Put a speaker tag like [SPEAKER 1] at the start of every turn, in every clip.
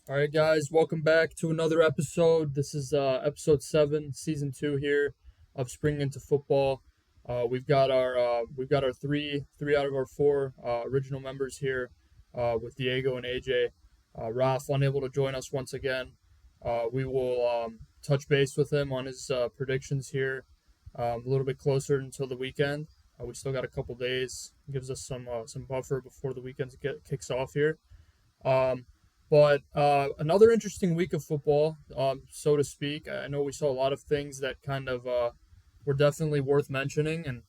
[SPEAKER 1] All right, guys, welcome back to another episode. This is episode 7, season 2 here of Spring into Football. We've got our three out of our four original members here with Diego and AJ. Raf unable to join us once again. We will touch base with him on his predictions here a little bit closer until the weekend. We still got a couple days. Gives us some buffer before the weekend kicks off here. Um, but another interesting week of football, so to speak. I know we saw a lot of things that kind of were definitely worth mentioning, and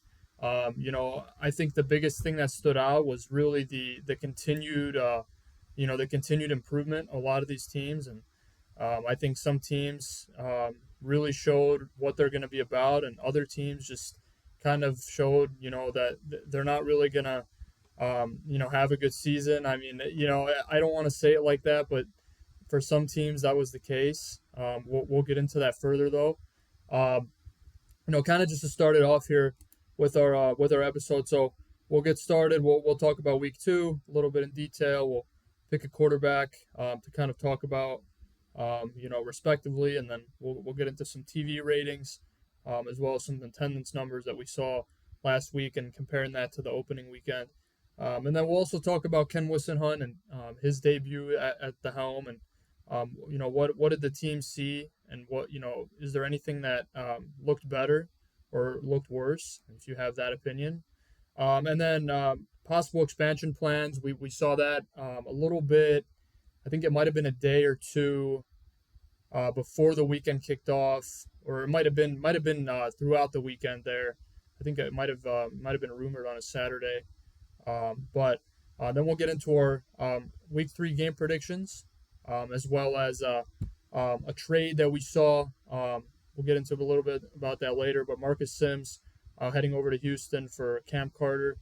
[SPEAKER 1] I think the biggest thing that stood out was really the continued, the continued improvement of a lot of these teams, and I think some teams really showed what they're going to be about, and other teams just kind of showed, that they're not really going to have a good season. I mean, I don't want to say it like that, but for some teams that was the case. We'll get into that further though. Um, kind of just to start it off here with our episode. So we'll get started. We'll talk about week 2 a little bit in detail. We'll pick a quarterback to kind of talk about, respectively, and then we'll get into some TV ratings as well as some attendance numbers that we saw last week and comparing that to the opening weekend. And then we'll also talk about Ken Whisenhunt and his debut at the helm, and what did the team see, and what is there anything that looked better or looked worse, if you have that opinion. And then possible expansion plans. We saw that a little bit. I think it might have been a day or two before the weekend kicked off, or it might have been throughout the weekend there. I think it might have been rumored on a Saturday. But then we'll get into our week 3 game predictions, as well as a trade that we saw. We'll get into a little bit about that later. But Marcus Sims heading over to Houston for Cam Carter,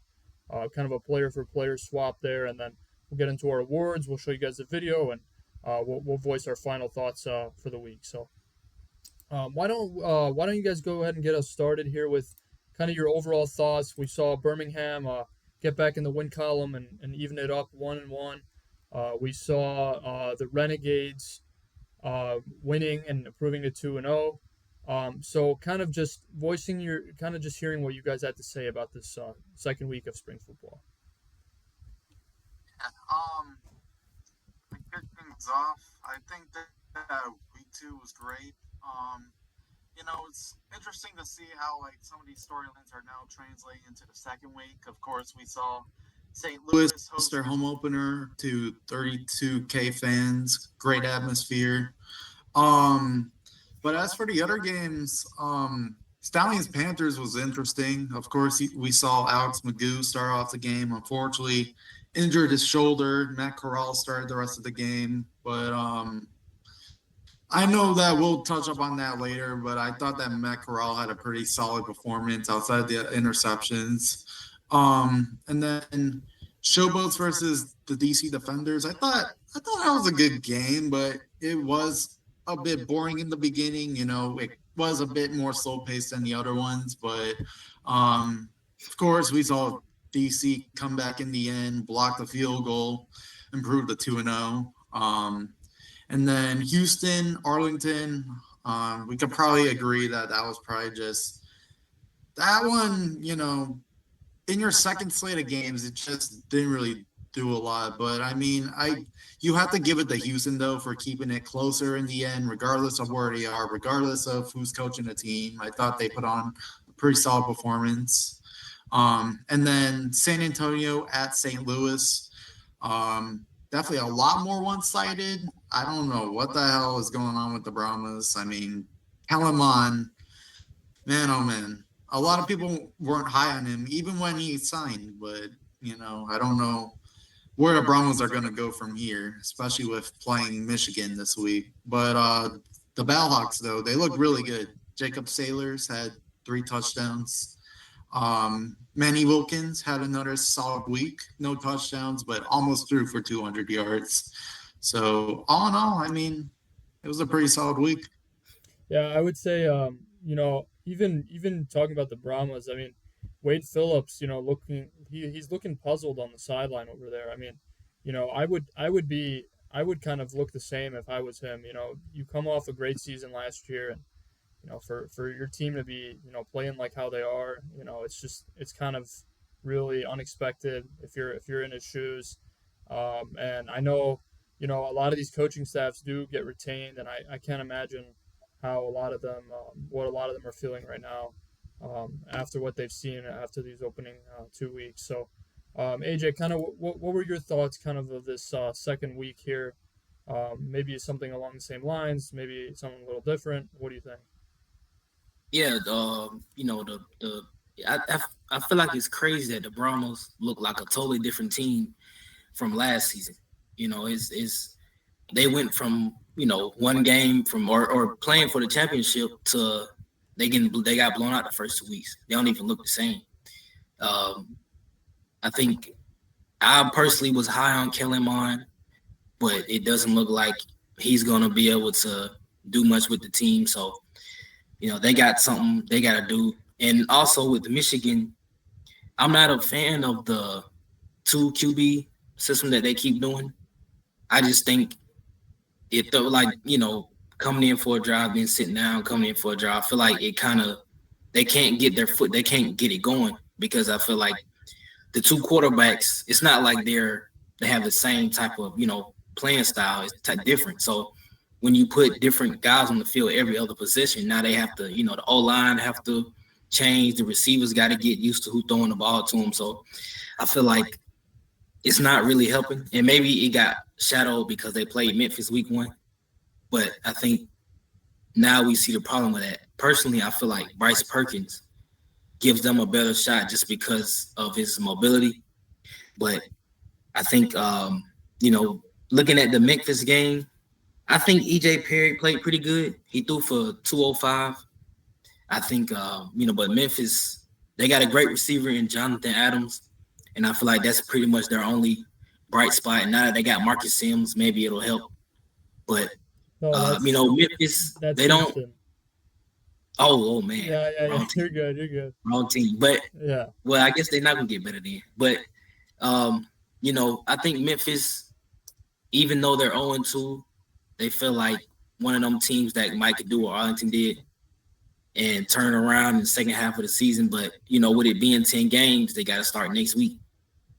[SPEAKER 1] kind of a player for player swap there. And then we'll get into our awards. We'll show you guys the video, and we'll voice our final thoughts for the week. So why don't you guys go ahead and get us started here with kind of your overall thoughts? We saw Birmingham get back in the win column and even it up 1-1. We saw the Renegades winning and improving to 2-0. So kind of just hearing what you guys had to say about this second week of spring football.
[SPEAKER 2] To kick things off, I think that week two was great. It's interesting to see how like some of these storylines are now translating into the second week. Of course, we saw St. Louis host their home opener to 32K fans. Great atmosphere. Um, but as for the other games, Stallions Panthers was interesting. Of course, we saw Alex Magoo start off the game. Unfortunately, injured his shoulder. Matt Corral started the rest of the game, but I know that we'll touch up on that later. But I thought that Matt Corral had a pretty solid performance outside the interceptions. And then Showboats versus the DC Defenders. I thought that was a good game, but it was a bit boring in the beginning. It was a bit more slow paced than the other ones, but of course we saw DC come back in the end, block the field goal, improve the 2-0. And then Houston, Arlington, we could probably agree that that was probably just that one. In your second slate of games, it just didn't really do a lot. But I mean, you have to give it to Houston though for keeping it closer in the end, regardless of where they are, regardless of who's coaching the team. I thought they put on a pretty solid performance. And then San Antonio at St. Louis, definitely a lot more one-sided. I don't know what the hell is going on with the Brahmas. I mean, Kellen Mond, man, oh man, a lot of people weren't high on him even when he signed. But I don't know where the Brahmas are going to go from here, especially with playing Michigan this week. But the Bellhawks, though, they look really good. Jacob Sailors had 3 touchdowns. Manny Wilkins had another solid week, no touchdowns, but almost threw for 200 yards. So all in all, I mean, it was a pretty solid week.
[SPEAKER 1] Yeah, I would say, even talking about the Brahmas, I mean, Wade Phillips, he's looking puzzled on the sideline over there. I mean, I would be I would kind of look the same if I was him. You know, you come off a great season last year, and for your team to be playing like how they are, it's kind of really unexpected if you're in his shoes. And I know a lot of these coaching staffs do get retained, and I can't imagine how a lot of them what a lot of them are feeling right now after what they've seen after these opening 2 weeks. So AJ, kind of what were your thoughts of this second week here? Maybe something along the same lines, maybe something a little different. What do you think?
[SPEAKER 3] Yeah, the I feel like it's crazy that the Brahmas look like a totally different team from last season. It's they went from one game from or playing for the championship to they got blown out the first 2 weeks. They don't even look the same. Um, I think I personally was high on Kellen Mond, but it doesn't look like he's gonna be able to do much with the team. So they got something they got to do. And also with Michigan, I'm not a fan of the two QB system that they keep doing. I just think it though, like coming in for a drive, then sitting down, coming in for a drive. I feel like it kind of they can't get it going because I feel like the two quarterbacks, it's not like they have the same type of playing style. It's different. So when you put different guys on the field every other position, now they have to the O line have to change. The receivers got to get used to who throwing the ball to them. So I feel like it's not really helping. And maybe it got shadowed because they played Memphis week 1. But I think now we see the problem with that. Personally, I feel like Bryce Perkins gives them a better shot just because of his mobility. But I think, looking at the Memphis game, I think EJ Perry played pretty good. He threw for 205. I think, but Memphis, they got a great receiver in Jonathan Adams. And I feel like that's pretty much their only bright spot. And now that they got Marcus Sims, maybe it'll help. But,
[SPEAKER 1] No,
[SPEAKER 3] Memphis,
[SPEAKER 1] that's
[SPEAKER 3] they don't.
[SPEAKER 1] Houston.
[SPEAKER 3] Oh man,
[SPEAKER 1] Yeah, yeah, yeah.
[SPEAKER 3] wrong
[SPEAKER 1] You're
[SPEAKER 3] team,
[SPEAKER 1] good. You're good.
[SPEAKER 3] wrong team. But,
[SPEAKER 1] Yeah.
[SPEAKER 3] well, I guess they're not going to get better then. But, I think Memphis, even though they're 0-2, they feel like one of them teams that might could do what Arlington did and turn around in the second half of the season. But with it being 10 games, they got to start next week.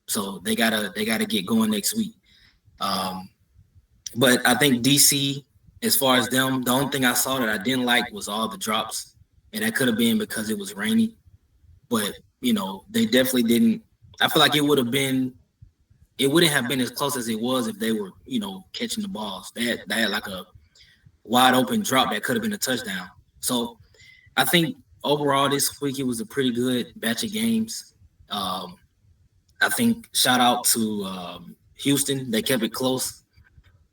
[SPEAKER 3] So they gotta get going next week. Um, but I think DC, as far as them, the only thing I saw that I didn't like was all the drops, and that could have been because it was rainy. But they definitely didn't. I feel like it wouldn't have been as close as it was if they were catching the balls. They had like a wide open drop that could have been a touchdown. So I think overall this week it was a pretty good batch of games. Um, I think shout out to Houston. They kept it close.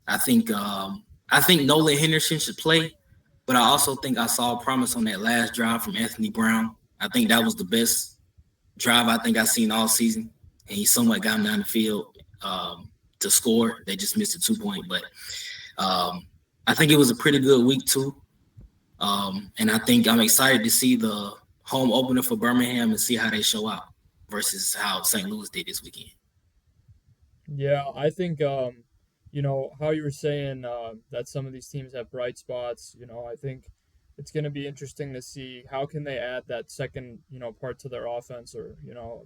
[SPEAKER 3] I think Nolan Henderson should play, but I also think I saw promise on that last drive from Anthony Brown. I think that was the best drive I think I've seen all season, and he somewhat got him down the field to score. They just missed a 2 point, but I think it was a pretty good week too. And I think I'm excited to see the home opener for Birmingham and see how they show out versus how St. Louis did this weekend.
[SPEAKER 1] Yeah, I think how you were saying that some of these teams have bright spots. I think it's going to be interesting to see how can they add that second part to their offense, or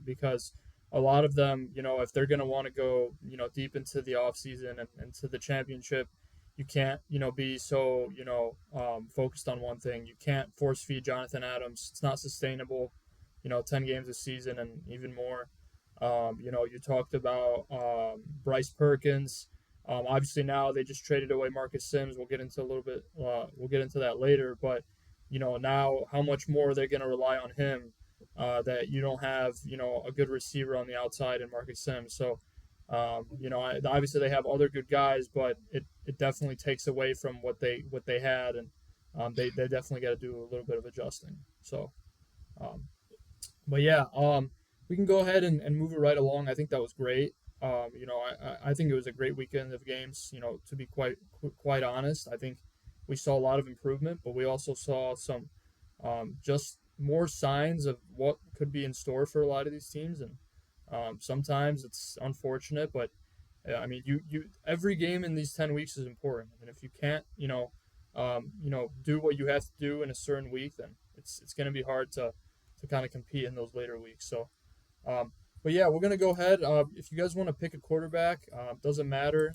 [SPEAKER 1] because a lot of them, if they're going to want to go deep into the off season and into the championship, you can't be so focused on one thing. You can't force feed Jonathan Adams. It's not sustainable. 10 games a season and even more. You talked about Bryce Perkins. Obviously now they just traded away Marcus Sims. We'll get into a little bit. We'll get into that later. But now how much more are they going to rely on him? That you don't have a good receiver on the outside in Marcus Sims. So obviously they have other good guys, but it definitely takes away from what they had, and they definitely got to do a little bit of adjusting. So um, but yeah, we can go ahead and move it right along. I think that was great. I think it was a great weekend of games. To be quite honest, I think we saw a lot of improvement, but we also saw some just more signs of what could be in store for a lot of these teams. And sometimes it's unfortunate, but I mean, you every game in these 10 weeks is important, and if you can't, do what you have to do in a certain week, then it's going to be hard to kind of compete in those later weeks. So, um, but yeah, we're gonna go ahead. If you guys want to pick a quarterback, doesn't matter.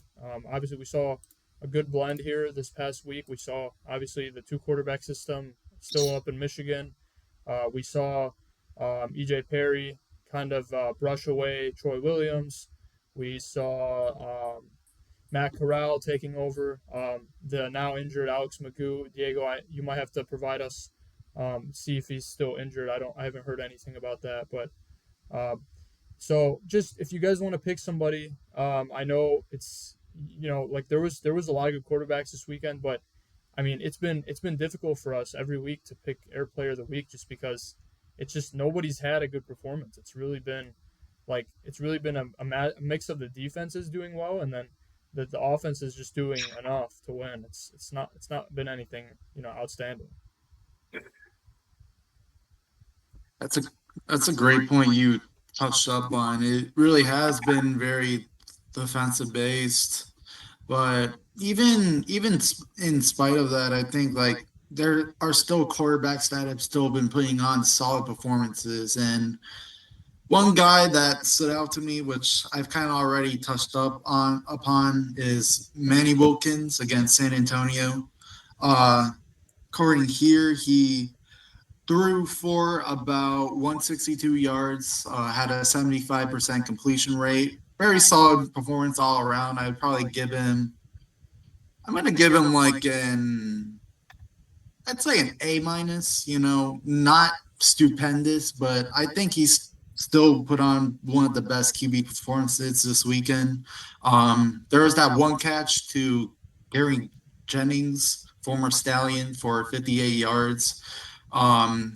[SPEAKER 1] Obviously, we saw a good blend here this past week. We saw obviously the two quarterback system still up in Michigan. We saw EJ Perry kind of brush away Troy Williams. We saw Matt Corral taking over the now injured Alex Magoo. Diego, you might have to provide us see if he's still injured. I haven't heard anything about that, but um, so just if you guys want to pick somebody, I know it's like there was a lot of good quarterbacks this weekend, but I mean it's been difficult for us every week to pick Air Player of the Week just because it's just nobody's had a good performance. It's really been a mix of the defenses doing well and then the offense is just doing enough to win. It's not been anything outstanding.
[SPEAKER 2] That's a that's a great point you touched up on. It really has been very defensive based, but in spite of that, I think like there are still quarterbacks that have still been putting on solid performances. And one guy that stood out to me, which I've kind of already touched up on upon, is Manny Wilkins against San Antonio. Uh, According here, he threw for about 162 yards, had a 75% completion rate. Very solid performance all around. I'm going to give him like I'd say an A minus, not stupendous, but I think he's still put on one of the best QB performances this weekend. There was that one catch to Gary Jennings, former Stallion, for 58 yards.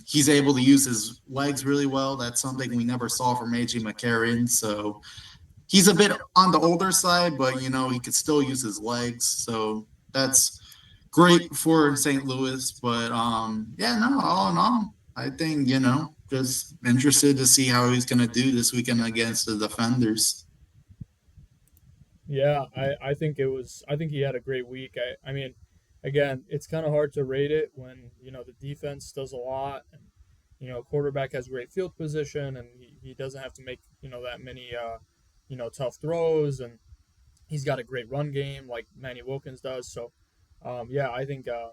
[SPEAKER 2] He's able to use his legs really well. That's something we never saw from AJ McCarron. So he's a bit on the older side, but he could still use his legs. So that's great for St. Louis. But yeah, no, all in all, I think just interested to see how he's gonna do this weekend against the defenders.
[SPEAKER 1] Yeah, I think he had a great week. I mean, again, it's kind of hard to rate it when the defense does a lot and quarterback has great field position and he doesn't have to make that many tough throws and he's got a great run game like Manny Wilkins does. So yeah, I think A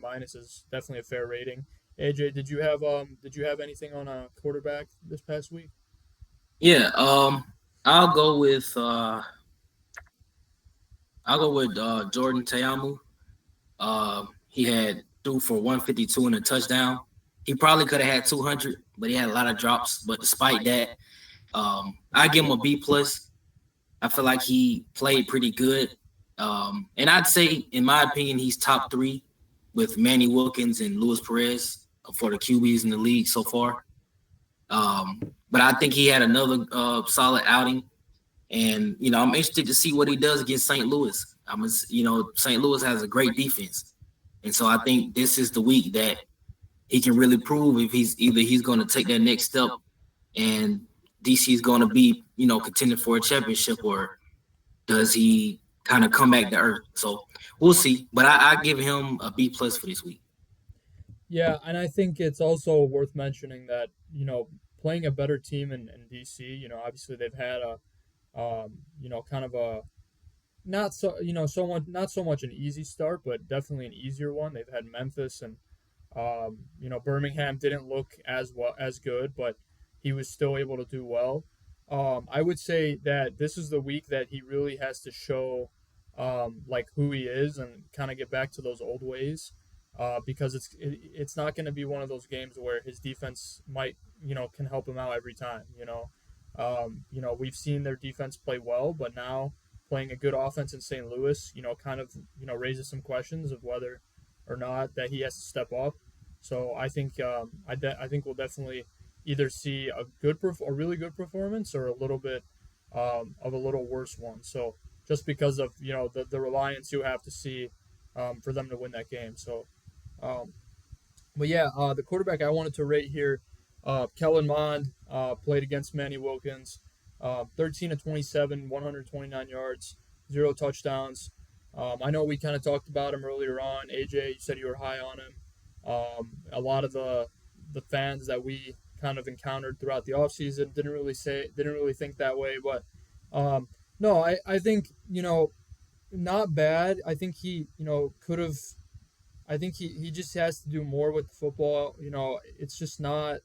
[SPEAKER 1] minus is definitely a fair rating. AJ, did you have anything on a quarterback this past week?
[SPEAKER 3] Yeah, I'll go with uh I'll go with Jordan Teamu. He had threw for 152 and a touchdown. He probably could have had 200, but he had a lot of drops. But despite that, I give him a B plus. I feel like he played pretty good. And I'd say, in my opinion, he's top three with Manny Wilkins and Luis Perez for the QBs in the league so far. But I think he had another solid outing. And, I'm interested to see what he does against St. Louis. St. Louis has a great defense. And so I think this is the week that he can really prove if he's going to take that next step and DC is going to be, contending for a championship, or does he kind of come back to earth? So we'll see. But I give him a B plus for this week.
[SPEAKER 1] Yeah, and I think it's also worth mentioning that playing a better team in DC. Obviously they've had a kind of a not so not so much an easy start, but definitely an easier one. They've had Memphis and Birmingham didn't look as good, but he was still able to do well. I would say that this is the week that he really has to show like who he is and kind of get back to those old ways. Because it's not going to be one of those games where his defense might can help him out every time. We've seen their defense play well, but now playing a good offense in St. Louis, kind of raises some questions of whether or not that he has to step up. So I think I think we'll definitely either see a really good performance or a little bit of a little worse one. So just because of the reliance you have to see for them to win that game. So, um, but yeah, the quarterback I wanted to rate here, Kellen Mond played against Manny Wilkins. 13 to 27, 129 yards, zero touchdowns. I know we kind of talked about him earlier on. AJ, you said you were high on him. A lot of the fans that we kind of encountered throughout the offseason didn't really think that way, but um, no, I think not bad. I think he could have. I think he just has to do more with the football. It's just not.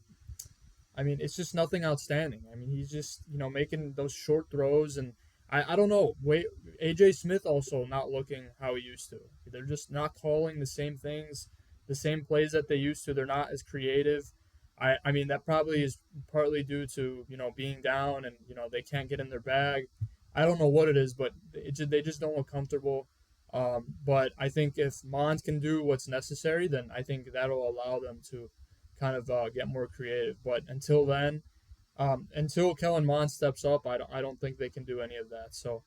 [SPEAKER 1] I mean, it's just nothing outstanding. I mean, he's just making those short throws, and I don't know. Wait, AJ Smith also not looking how he used to. They're just not calling the same things, the same plays that they used to. They're not as creative. I mean that probably is partly due to being down and they can't get in their bag. I don't know what it is, but they just don't look comfortable. But I think if Mons can do what's necessary, then I think that'll allow them to kind of get more creative. But until then, until Kellen Mond steps up, I don't think they can do any of that. So,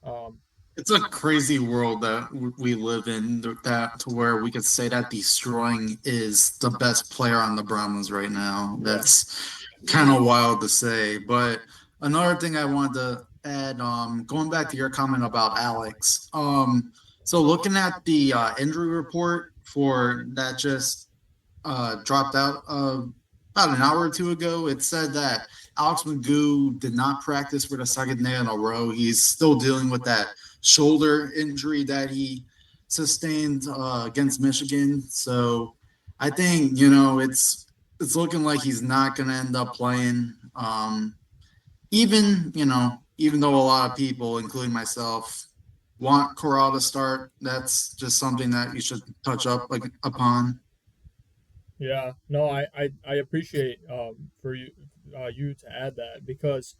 [SPEAKER 1] um,
[SPEAKER 2] It's a crazy world that we live in, that to where we could say that Destroying is the best player on the Brahmas right now.
[SPEAKER 1] yeah,
[SPEAKER 2] That's kind of wild to say. But another thing I wanted to add, going back to your comment about Alex, so looking at the injury report for that just dropped out about an hour or two ago. It said that Alex Magoo did not practice for the second day in a row. He's still dealing with that shoulder injury that he sustained against Michigan. So I think it's looking like he's not going to end up playing. Even though a lot of people, including myself, want Corral to start, that's just something that you should touch up like upon.
[SPEAKER 1] yeah. No, I appreciate for you to add that because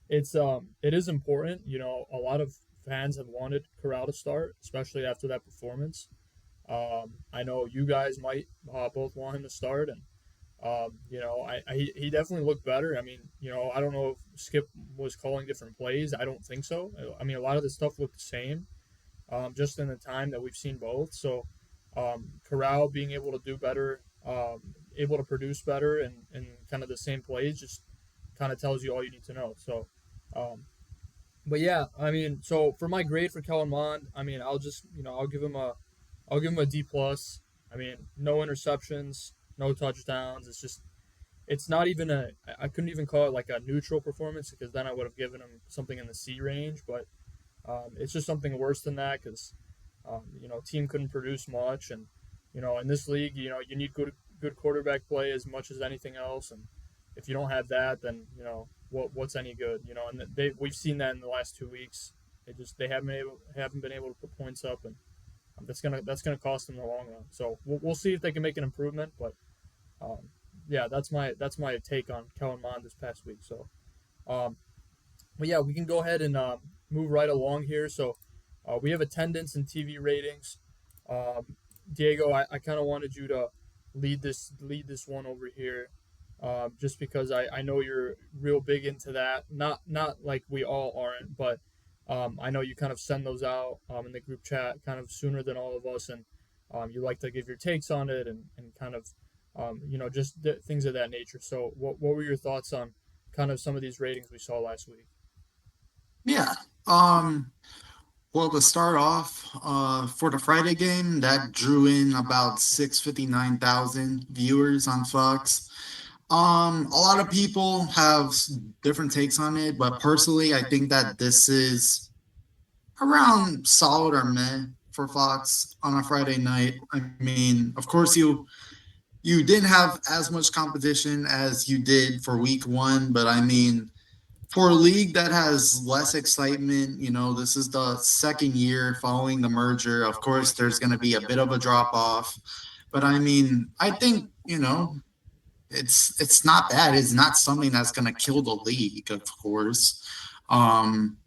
[SPEAKER 1] it is important. A lot of fans have wanted Corral to start, especially after that performance. I know you guys might both want him to start, and he definitely looked better. I mean, I don't know if Skip was calling different plays. I don't think so. I mean, a lot of the stuff looked the same, just in the time that we've seen both. So, Corral being able to do better, able to produce better, and kind of the same plays, just kind of tells you all you need to know. So, but yeah, I mean, so for my grade for Kellen Mond, I mean, I'll give him a D plus. I mean, no interceptions, no touchdowns. It's not even I couldn't even call it like a neutral performance because then I would have given him something in the C range, but it's just something worse than that because team couldn't produce much, and in this league, you need good quarterback play as much as anything else, and if you don't have that, then what's any good, and we've seen that in the last 2 weeks. They haven't been able to put points up, and that's gonna cost them in the long run. So we'll see if they can make an improvement, but yeah, that's my take on Kellen Mond this past week. So um, but yeah, we can go ahead and move right along here. So we have attendance and TV ratings. Um, Diego, I kind of wanted you to lead this one over here, just because I know you're real big into that. Not like we all aren't, but I know you kind of send those out in the group chat kind of sooner than all of us, and you like to give your takes on it and kind of just things of that nature. So what were your thoughts on kind of some of these ratings we saw last week?
[SPEAKER 2] Yeah. Um, well, to start off, for the Friday game, that drew in about 659,000 viewers on Fox. A lot of people have different takes on it, but personally, I think that this is around solid or meh for Fox on a Friday night. I mean, of course, you didn't have as much competition as you did for week one, but I mean, for a league that has less excitement, this is the second year following the merger. Of course, there's going to be a bit of a drop off, but I mean, I think it's not bad. It's not something that's going to kill the league, of course. Um,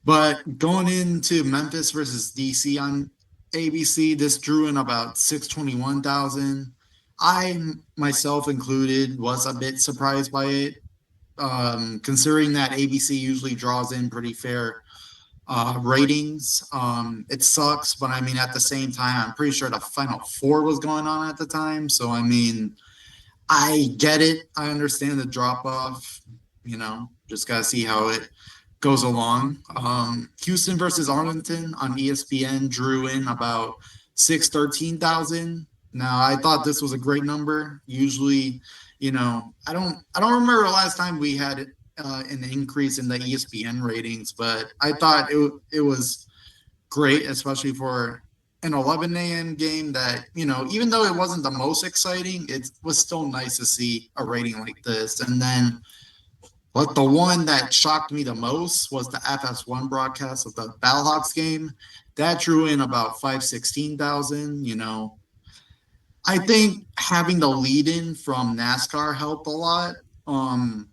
[SPEAKER 2] but going into Memphis versus DC on ABC, this drew in about 621,000. I myself included was a bit surprised by it, considering that ABC usually draws in pretty fair ratings. It sucks, but I mean, at the same time, I'm pretty sure the Final Four was going on at the time. So, I mean, I get it. I understand the drop off, you know. Just gotta see how it goes along. Houston versus Arlington on ESPN drew in about 613,000. Now I thought this was a great number. Usually, I don't remember the last time we had an increase in the ESPN ratings, but I thought it was great, especially for an 11 a.m. game that, even though it wasn't the most exciting, it was still nice to see a rating like this. And then, but the one that shocked me the most was the FS1 broadcast of the Battlehawks game. That drew in about 516,000. I think having the lead in from NASCAR helped a lot. Um,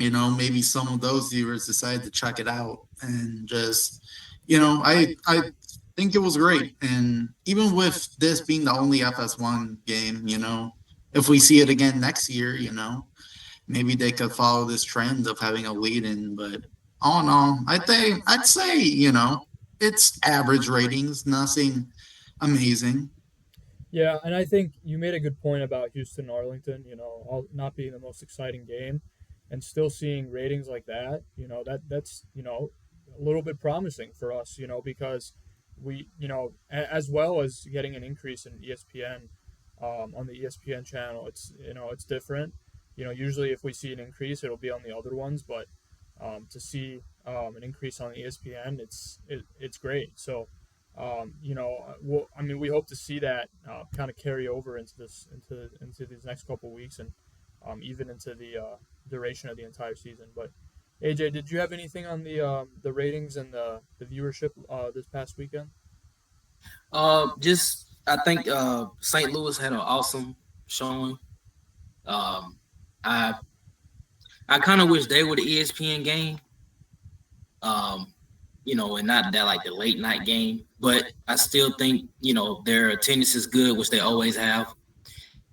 [SPEAKER 2] maybe some of those viewers decided to check it out and just, I think it was great. And even with this being the only FS1 game, if we see it again next year, maybe they could follow this trend of having a lead in. But all in all, I'd say, it's average ratings, nothing amazing.
[SPEAKER 1] Yeah, and I think you made a good point about Houston Arlington, all not being the most exciting game and still seeing ratings like that, that's, a little bit promising for us, because we, as well as getting an increase in ESPN on the ESPN channel, it's different. Usually if we see an increase, it'll be on the other ones, but to see an increase on ESPN, it's great. So I mean, we hope to see that kind of carry over into these next couple of weeks and even into the duration of the entire season. But AJ, did you have anything on the ratings and the viewership this past weekend?
[SPEAKER 3] Just I think St. Louis had an awesome showing. Um, I I kind of wish they were the ESPN game. Um, and not that like the late night game, but I still think their attendance is good, which they always have.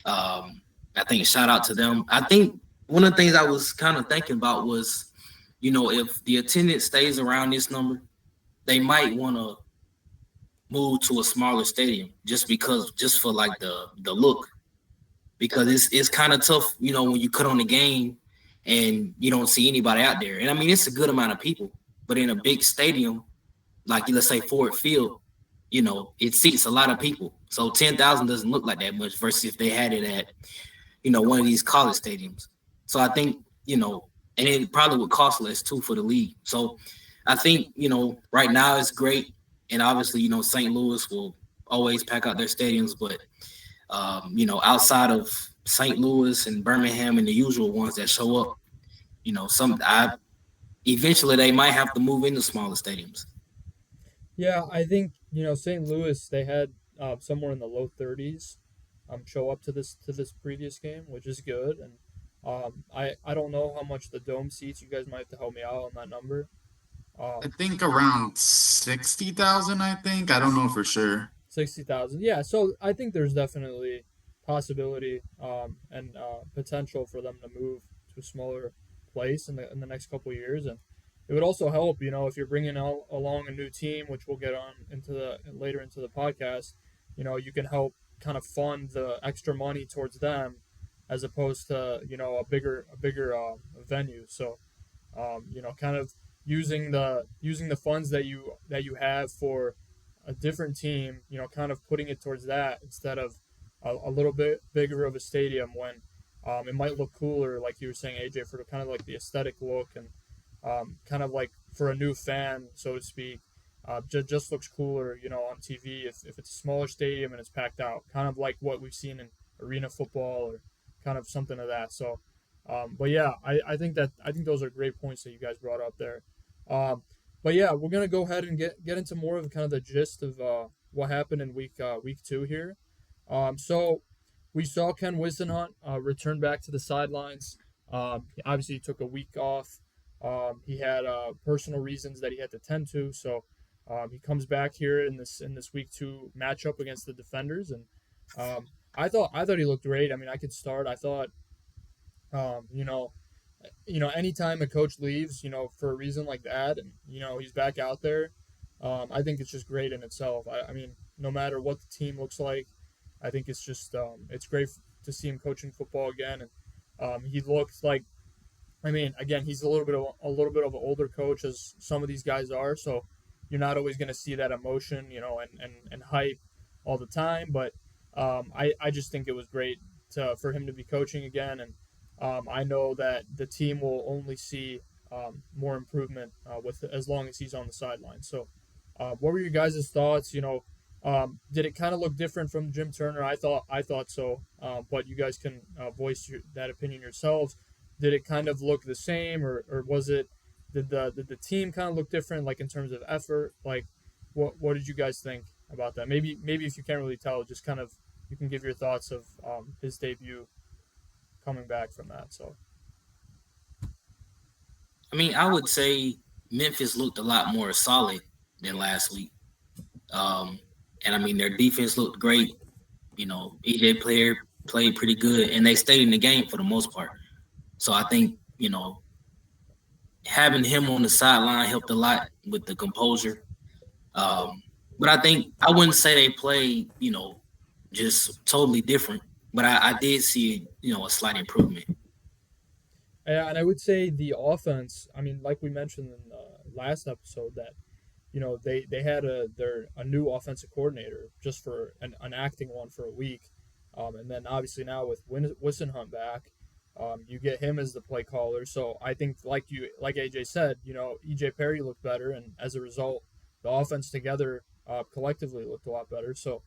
[SPEAKER 3] I think shout out to them. I think one of the things I was kind of thinking about was, if the attendance stays around this number, they might want to move to a smaller stadium just for like the look, because it's kind of tough, when you cut on the game and you don't see anybody out there. And I mean, it's a good amount of people, but in a big stadium, like let's say Ford Field, it seats a lot of people. So 10,000 doesn't look like that much versus if they had it at, one of these college stadiums. So I think, and it probably would cost less too for the league. So I think, right now it's great. And obviously, St. Louis will always pack out their stadiums, but outside of St. Louis and Birmingham and the usual ones that show up, some I eventually they might have to move into smaller stadiums.
[SPEAKER 1] Yeah, I think St. Louis they had somewhere in the low 30s show up to this previous game, which is good. And I don't know how much the dome seats. You guys might have to help me out on that number.
[SPEAKER 2] I
[SPEAKER 1] Um,
[SPEAKER 2] think around 60,000, I think. I don't know for sure.
[SPEAKER 1] 60,000. Yeah, so I think there's definitely possibility and potential for them to move to a smaller place in the next couple of years, and it would also help, if you're bringing along a new team, which we'll get on into the later into the podcast. You can help kind of fund the extra money towards them, as opposed to a bigger venue. So kind of using the funds that you have for a different team, kind of putting it towards that instead of a little bit bigger of a stadium when it might look cooler, like you were saying, AJ, for kind of like the aesthetic look and kind of like for a new fan, so to speak. Just looks cooler, on TV if it's a smaller stadium and it's packed out, kind of like what we've seen in arena football or kind of something of that. So, but yeah, I think those are great points that you guys brought up there. Um, but yeah, we're gonna go ahead and get into more of kind of the gist of what happened in week 2 here. So we saw Ken Whisenhunt return back to the sidelines. Obviously, he took a week off. He had personal reasons that he had to tend to, so he comes back here in this week 2 matchup against the defenders, and I thought he looked great. I mean, I could start. I thought, um, you know, anytime a coach leaves, for a reason like that, and he's back out there, I think it's just great in itself. I mean, no matter what the team looks like, I think it's just it's great to see him coaching football again, and he looked like I mean, again, he's a little bit of an older coach as some of these guys are, so you're not always going to see that emotion, and hype all the time. But I just think it was great for him to be coaching again, and I know that the team will only see more improvement with as long as he's on the sideline. So, what were your guys' thoughts? Did it kind of look different from Jim Turner? I thought so, but you guys can voice that opinion yourselves. Did it kind of look the same, or was it did the team kind of look different, like in terms of effort? Like, what did you guys think about that? Maybe if you can't really tell, just kind of you can give your thoughts of his debut coming back from that. So
[SPEAKER 3] I mean, I would say Memphis looked a lot more solid than last week. Um, and I mean, their defense looked great. EJ player played pretty good, and they stayed in the game for the most part. So I think having him on the sideline helped a lot with the composure. Um, but I think I wouldn't say they played, just totally different. But I did see, a slight improvement.
[SPEAKER 1] and I would say the offense. I mean, like we mentioned in the last episode, that they had a new offensive coordinator just for an acting one for a week, and then obviously now with Whisenhunt back, you get him as the play caller. So I think like AJ said, EJ Perry looked better, and as a result, the offense together collectively looked a lot better. So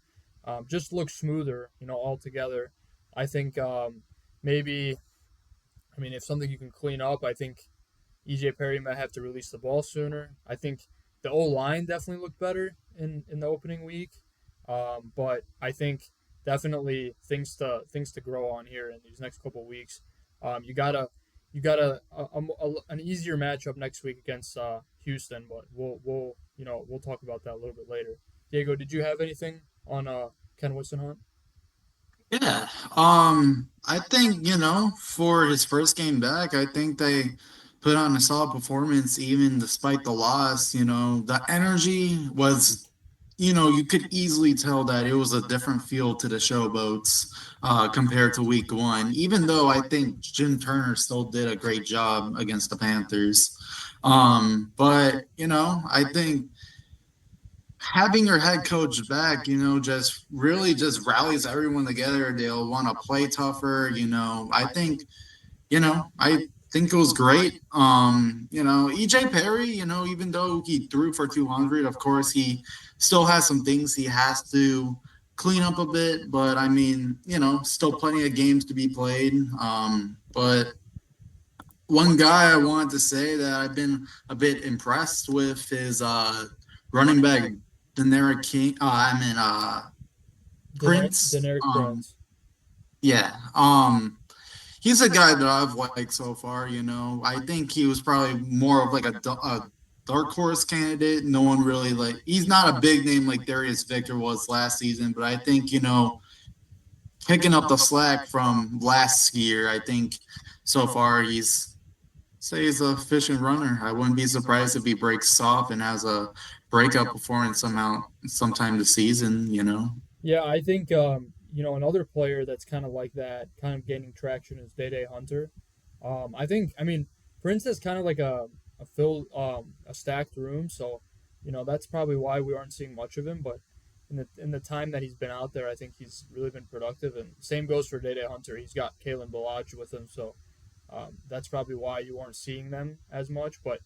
[SPEAKER 1] just looked smoother, altogether. I think maybe I mean if something you can clean up, I think EJ Perry might have to release the ball sooner. I think the O line definitely looked better in the opening week, but I think definitely things to grow on here in these next couple of weeks. You got an easier matchup next week against Houston, but we'll talk about that a little bit later. Diego, did you have anything on Ken Whisenhunt?
[SPEAKER 2] Yeah. I think, for his first game back, I think they put on a solid performance even despite the loss. The energy was, you could easily tell that it was a different feel to the showboats compared to week one, even though I think Jim Turner still did a great job against the Panthers. But, I think having your head coach back, just really just rallies everyone together. They'll want to play tougher. I think it was great. EJ Perry, even though he threw for 200, of course, he still has some things he has to clean up a bit. But I mean, still plenty of games to be played. But one guy I wanted to say that I've been a bit impressed with is running back Deneric King. Prince.
[SPEAKER 1] Deneric Prince.
[SPEAKER 2] Yeah. He's a guy that I've liked so far. I think he was probably more of like a dark horse candidate. No one really like. He's not a big name like Darius Victor was last season, but I think picking up the slack from last year. I think so far he's a efficient runner. I wouldn't be surprised if he breaks off and has a breakout performance sometime this season.
[SPEAKER 1] Yeah, I think another player that's kind of like that, kind of gaining traction is Day Day Hunter. I mean Prince is kind of like a stacked room, so that's probably why we aren't seeing much of him. But in the time that he's been out there, I think he's really been productive. And same goes for Day Day Hunter. He's got Kalen Balaj with him, so that's probably why you aren't seeing them as much. But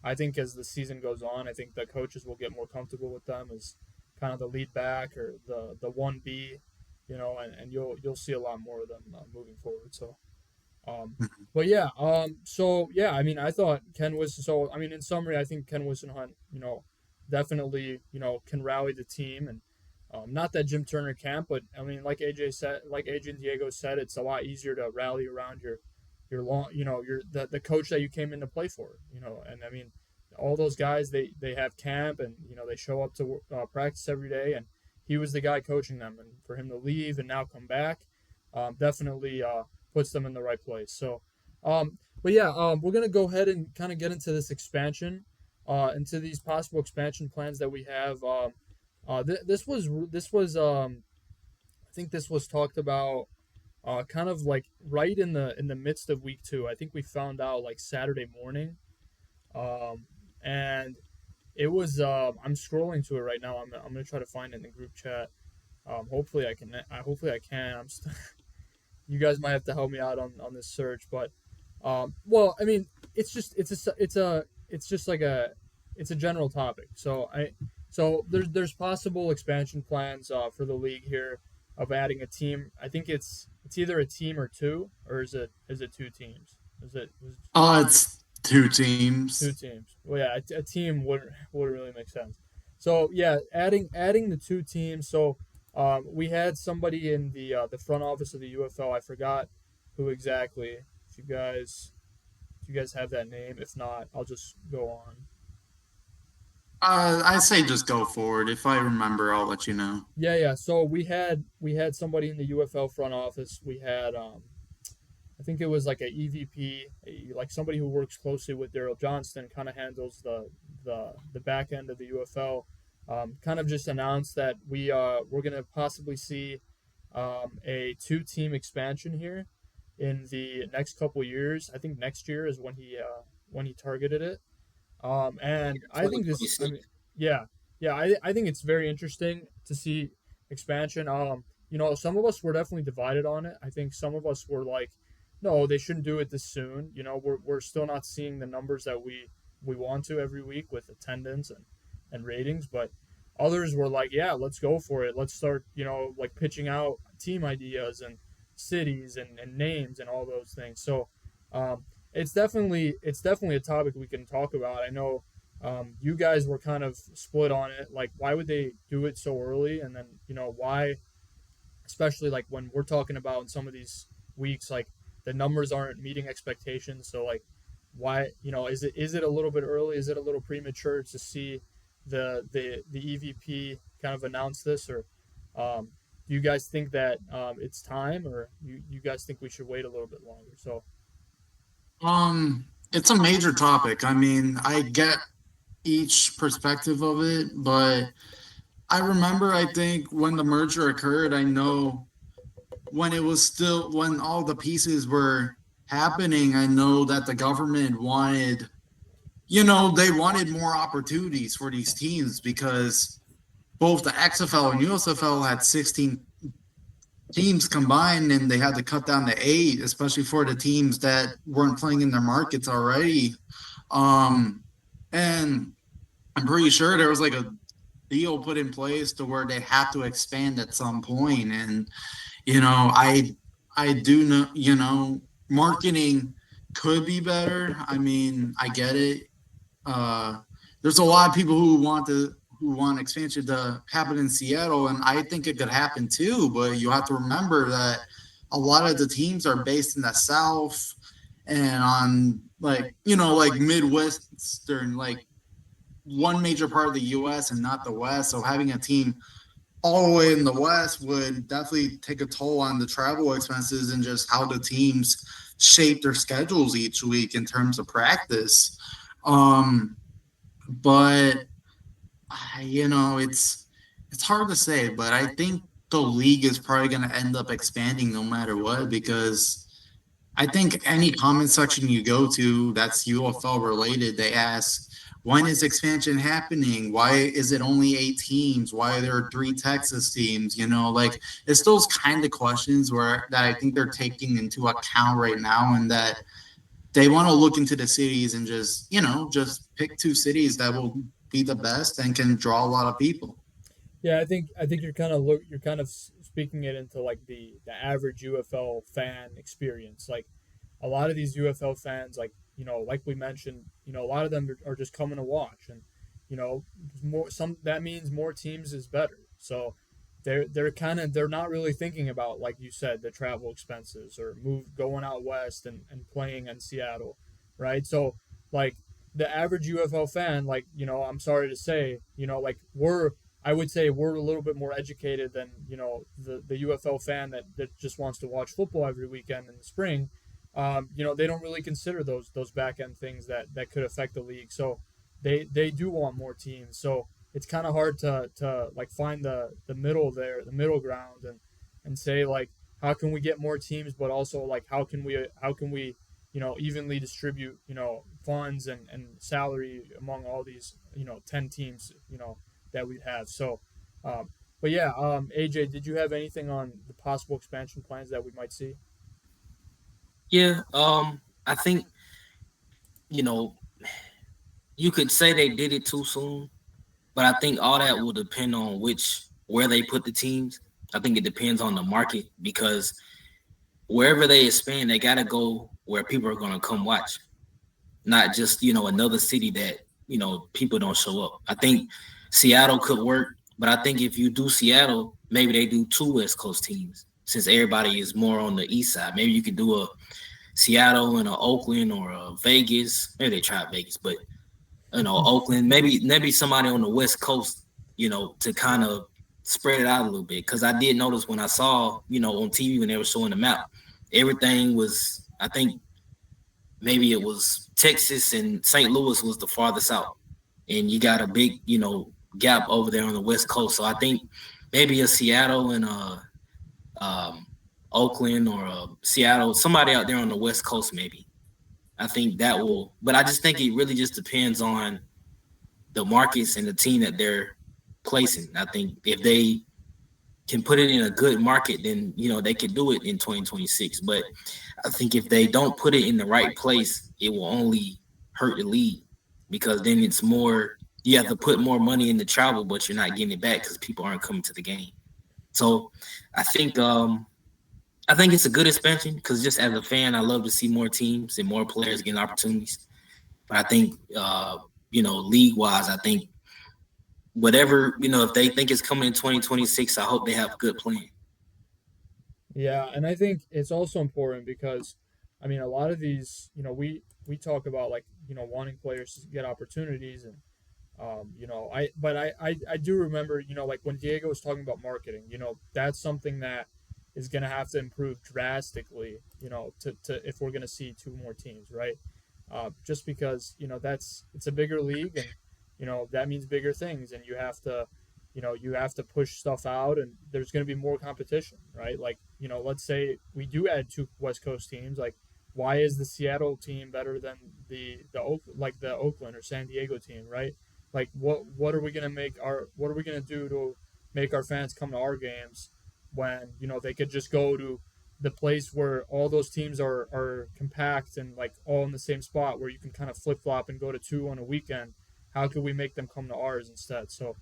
[SPEAKER 1] I think as the season goes on, I think the coaches will get more comfortable with them as kind of the lead back or the 1B, and you'll see a lot more of them moving forward. So but yeah, so yeah, I mean, I thought Ken was so. I mean, in summary, I think Ken Whisenhunt, definitely, can rally the team, and not that Jim Turner can't, but I mean, like AJ and Diego said, it's a lot easier to rally around your long, your the coach that you came in to play for, and I mean, all those guys they have camp, and they show up to practice every day, and he was the guy coaching them, and for him to leave and now come back, definitely puts them in the right place. So, but yeah, we're gonna go ahead and kind of get into this expansion, into these possible expansion plans that we have. This was I think this was talked about kind of like right in the midst of week two. I think we found out like Saturday morning, um, and it was. I'm scrolling to it right now. I'm gonna try to find it in the group chat. Hopefully I can. Hopefully I can. You guys might have to help me out on this search, but well, I mean, it's just like it's a general topic. So there's possible expansion plans for the league here of adding a team. I think it's either a team or two, or is it two teams? Is it
[SPEAKER 2] It's two
[SPEAKER 1] two
[SPEAKER 2] teams.
[SPEAKER 1] teams? Well, yeah, a team would really make sense. So yeah, adding the two teams. So we had somebody in the front office of the UFL. I forgot who exactly. If you guys have that name, if not, I'll just go on.
[SPEAKER 2] I say just go forward. If I remember, I'll let you know.
[SPEAKER 1] Yeah. So we had somebody in the UFL front office. We had I think it was like a EVP, like somebody who works closely with Daryl Johnston, kind of handles the back end of the UFL. Kind of just announced that we're gonna possibly see a two-team expansion here in the next couple years. I think next year is when he targeted it. And I think this. I
[SPEAKER 3] 2026.
[SPEAKER 1] mean, yeah, yeah. I think it's very interesting to see expansion. Some of us were definitely divided on it. I think some of us were like, no, they shouldn't do it this soon. We're still not seeing the numbers that we want to every week with attendance and ratings, but others were like, yeah, let's go for it. Let's start, like pitching out team ideas and cities and names and all those things. So, it's definitely a topic we can talk about. I know you guys were kind of split on it. Like, why would they do it so early? And then why, especially like when we're talking about in some of these weeks, like the numbers aren't meeting expectations. So like, why is it a little bit early? Is it a little premature to see the EVP kind of announce this, or do you guys think that it's time, or you guys think we should wait a little bit longer? So
[SPEAKER 2] It's a major topic. I mean, I get each perspective of it, but I remember, I think, when the merger occurred, I know when it was still, when all the pieces were happening, I know that the government wanted, they wanted more opportunities for these teams because both the XFL and USFL had 16 teams combined and they had to cut down to eight, especially for the teams that weren't playing in their markets already. Um, and I'm pretty sure there was like a deal put in place to where they have to expand at some point. And I do know, marketing could be better. I mean, I get it. Uh, there's a lot of people who want expansion to happen in Seattle, and I think it could happen too. But you have to remember that a lot of the teams are based in the South and on like Midwestern, like one major part of the U.S. and not the West. So having a team all the way in the West would definitely take a toll on the travel expenses and just how the teams shape their schedules each week in terms of practice. Um, but it's hard to say, but I think the league is probably going to end up expanding no matter what because I think any comment section you go to that's UFL related, they ask, when is expansion happening? Why is it only eight teams? Why are there three Texas teams? Like it's those kind of questions where that I think they're taking into account right now, and that they want to look into the cities and just pick two cities that will be the best and can draw a lot of people.
[SPEAKER 1] yeah, I think you're kind of speaking it into like the average UFL fan experience. Like a lot of these UFL fans, like we mentioned, a lot of them are just coming to watch, and more some that means more teams is better. So they're not really thinking about, like you said, the travel expenses or going out west and playing in Seattle, right? So like the average UFL fan, like I'm sorry to say, like I would say we're a little bit more educated than the UFL fan that just wants to watch football every weekend in the spring. They don't really consider those back end things that could affect the league. So they do want more teams. So it's kind of hard to like find the middle there, the middle ground, and say like how can we get more teams, but also like how can we evenly distribute funds and salary among all these 10 teams that we have. So, um, but yeah, AJ, did you have anything on the possible expansion plans that we might see?
[SPEAKER 3] Yeah, I think you know you could say they did it too soon, but I think all that will depend on where they put the teams. I think it depends on the market because wherever they expand, they gotta go where people are gonna come watch, not just another city that people don't show up. I think Seattle could work, but I think if you do Seattle, maybe they do two West Coast teams since everybody is more on the east side. Maybe you could do a Seattle and a Oakland or a Vegas. Maybe they tried Vegas, but Oakland. Maybe somebody on the West Coast. To kind of spread it out a little bit. Because I did notice when I saw on TV when they were showing the map, everything was. I think maybe it was Texas and St. Louis was the farthest out, and you got a big gap over there on the West Coast. So I think maybe a Seattle and a um, Oakland or Seattle, somebody out there on the West Coast, maybe. I think that will, but I just think it really just depends on the markets and the team that they're placing. I think if they can put it in a good market, then they can do it in 2026. But I think if they don't put it in the right place, it will only hurt the league because then it's more. You have to put more money into travel, but you're not getting it back because people aren't coming to the game. So I think I think it's a good expansion because just as a fan, I love to see more teams and more players getting opportunities. But I think, league wise, I think whatever, if they think it's coming in 2026, I hope they have a good plan.
[SPEAKER 1] Yeah, and I think it's also important because, I mean, a lot of these, we talk about like wanting players to get opportunities, and I do remember, like when Diego was talking about marketing, that's something that is going to have to improve drastically, to if we're going to see two more teams, right? Just because it's a bigger league, and that means bigger things, and you have to push stuff out, and there's going to be more competition, right? Like let's say we do add two West Coast teams, like why is the Seattle team better than the Oakland or San Diego team, right? Like what are we gonna make our what are we gonna do to make our fans come to our games when they could just go to the place where all those teams are compact and like all in the same spot where you can kind of flip flop and go to two on a weekend. How could we make them come to ours instead? So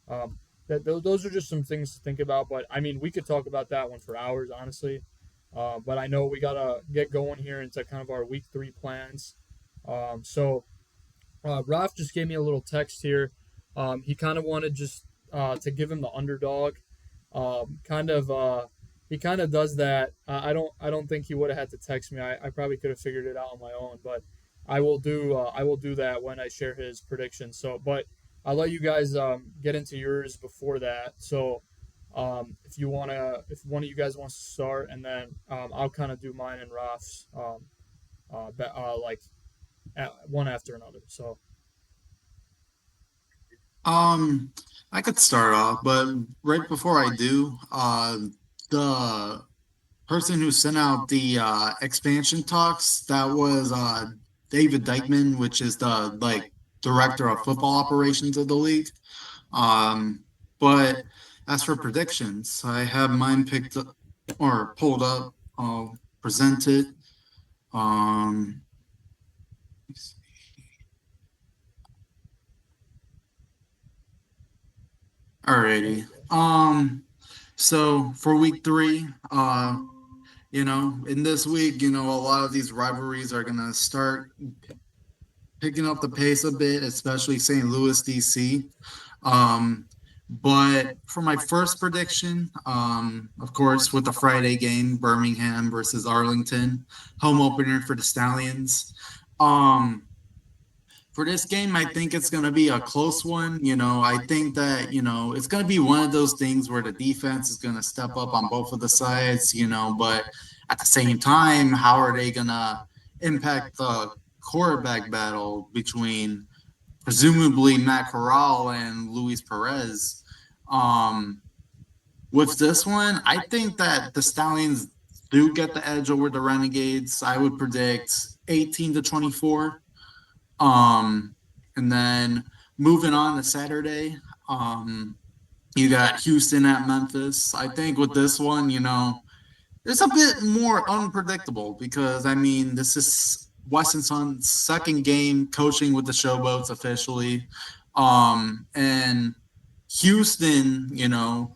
[SPEAKER 1] um, those are just some things to think about. But I mean, we could talk about that one for hours, honestly. But I know we gotta get going here into kind of our week 3 plans. Raf just gave me a little text here. He kind of wanted just to give him the underdog. Kind of he kind of does that. I don't think he would have had to text me. I probably could have figured it out on my own, but I will do that when I share his predictions. So, but I'll let you guys get into yours before that. So, if one of you guys wants to start, and then I'll kind of do mine and Raf's like one after another. So
[SPEAKER 2] Um, I could start off, but right before I do, the person who sent out the expansion talks, that was David Dykeman, which is the director of football operations of the league. Um, but as for predictions, I have mine picked up or pulled up. I'll present it. Um, Alrighty. So for week 3, in this week, a lot of these rivalries are gonna start picking up the pace a bit, especially St. Louis, DC. Um, but for my first prediction, of course, with the Friday game, Birmingham versus Arlington, home opener for the Stallions. Um, for this game, I think it's going to be a close one. I think that, it's going to be one of those things where the defense is going to step up on both of the sides, but at the same time, how are they going to impact the quarterback battle between presumably Matt Corral and Luis Perez? Um, With this one, I think that the Stallions do get the edge over the Renegades. I would predict 18 to 24. Um, and then moving on to Saturday, um, you got Houston at Memphis. I think with this one, it's a bit more unpredictable because I mean this is Wessenson's second game coaching with the Showboats officially, and Houston,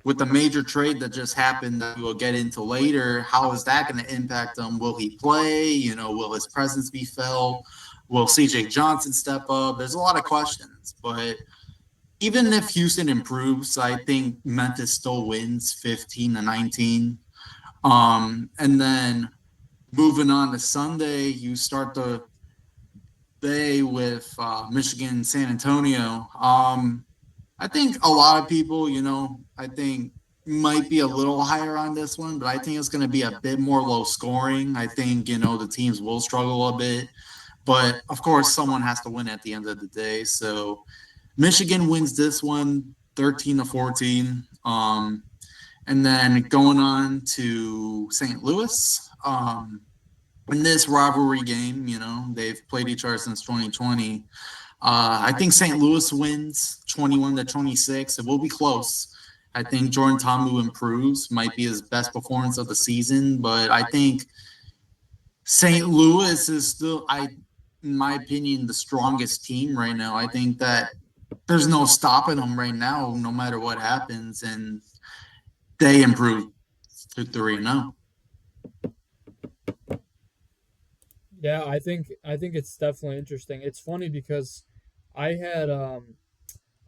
[SPEAKER 2] with the major trade that just happened that we'll get into later, how is that going to impact him? Will he play? Will his presence be felt? Will CJ Johnson step up? There's a lot of questions, but even if Houston improves, I think Memphis still wins 15-19. And then moving on to Sunday, you start the day with Michigan, San Antonio. I think a lot of people, I think might be a little higher on this one, but I think it's going to be a bit more low scoring. I think, the teams will struggle a bit, but of course, someone has to win at the end of the day. So Michigan wins this one 13-14. And then going on to St. Louis, in this rivalry game, they've played each other since 2020. I think St. Louis wins 21-26. It will be close. I think Jordan Tomu improves, might be his best performance of the season, but I think St. Louis is still, in my opinion, the strongest team right now. I think that there's no stopping them right now, no matter what happens, and they improve to 3-0.
[SPEAKER 1] Yeah, I think it's definitely interesting. It's funny because I had um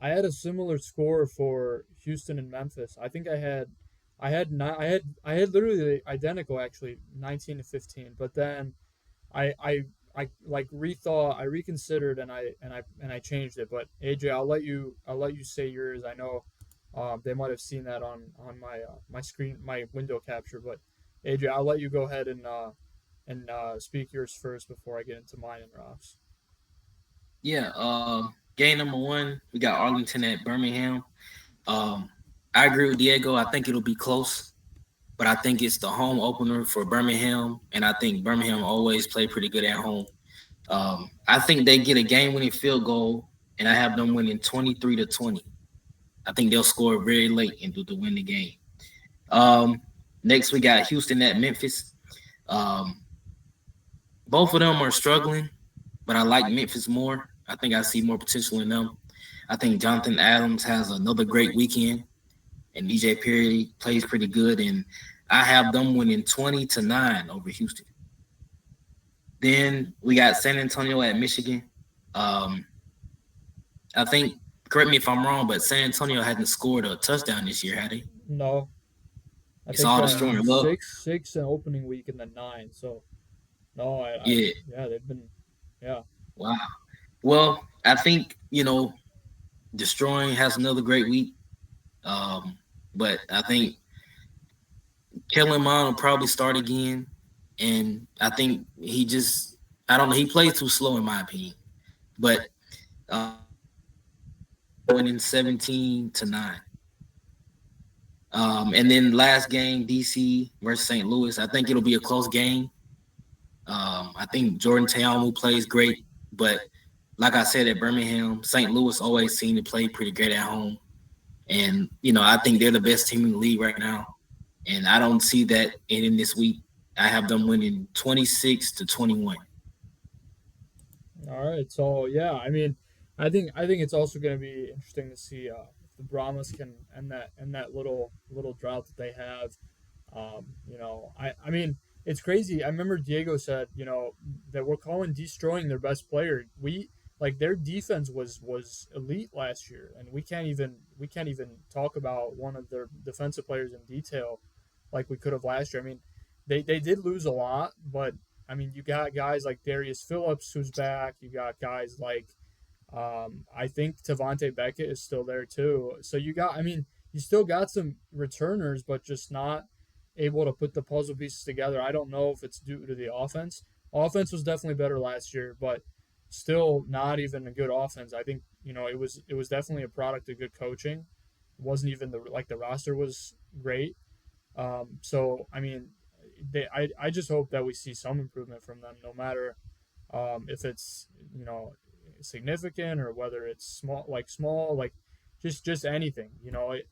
[SPEAKER 1] I had a similar score for Houston and Memphis. I think I had literally identical actually 19 to 15, but then I like rethought, I reconsidered, and I changed it. But AJ, I'll let you say yours. I know they might have seen that on my screen, my window capture. But AJ, I'll let you go ahead and speak yours first before I get into mine and Rob's.
[SPEAKER 3] Yeah. Game number one, we got Arlington at Birmingham. Um, I agree with Diego. I think it'll be close, but I think it's the home opener for Birmingham, and I think Birmingham always play pretty good at home. I think they get a game-winning field goal, and I have them winning 23-20. I think they'll score very late and do to win the game. Um, Next we got Houston at Memphis. Um, Both of them are struggling, but I like Memphis more. I think I see more potential in them. I think Jonathan Adams has another great weekend, and DJ Perry plays pretty good, and I have them winning 20-9 over Houston. Then we got San Antonio at Michigan. Um, I think, correct me if I'm wrong, but San Antonio hasn't scored a touchdown this year, had they?
[SPEAKER 1] No, I
[SPEAKER 3] It's
[SPEAKER 1] think
[SPEAKER 3] all destroying love.
[SPEAKER 1] six in opening week and then nine. So no,
[SPEAKER 3] Yeah,
[SPEAKER 1] yeah, they've been, yeah.
[SPEAKER 3] wow. Well, I think, destroying has another great week. Um, but I think Kellerman will probably start again, and I think I don't know, he plays too slow in my opinion. But winning 17-9. And then last game, DC versus St. Louis. I think it'll be a close game. I think Jordan Teamu plays great, but like I said at Birmingham, St. Louis always seem to play pretty great at home. And, I think they're the best team in the league right now. And I don't see that ending this week. I have them winning 26-21.
[SPEAKER 1] All right, so yeah, I mean, I think it's also going to be interesting to see if the Brahmas can end that little drought that they have. I mean, it's crazy. I remember Diego said, that we're calling destroying their best player. We like their defense was elite last year, and we can't even talk about one of their defensive players in detail like we could have last year. I mean, they did lose a lot, but I mean, you got guys like Darius Phillips who's back. You got guys like I think Tavante Beckett is still there too. So I mean, you still got some returners, but just not able to put the puzzle pieces together. I don't know if it's due to the offense. Offense was definitely better last year, but still not even a good offense. I think it was definitely a product of good coaching. wasn't even the roster was great. So I mean, I just hope that we see some improvement from them, no matter if it's significant or whether it's small, like just anything,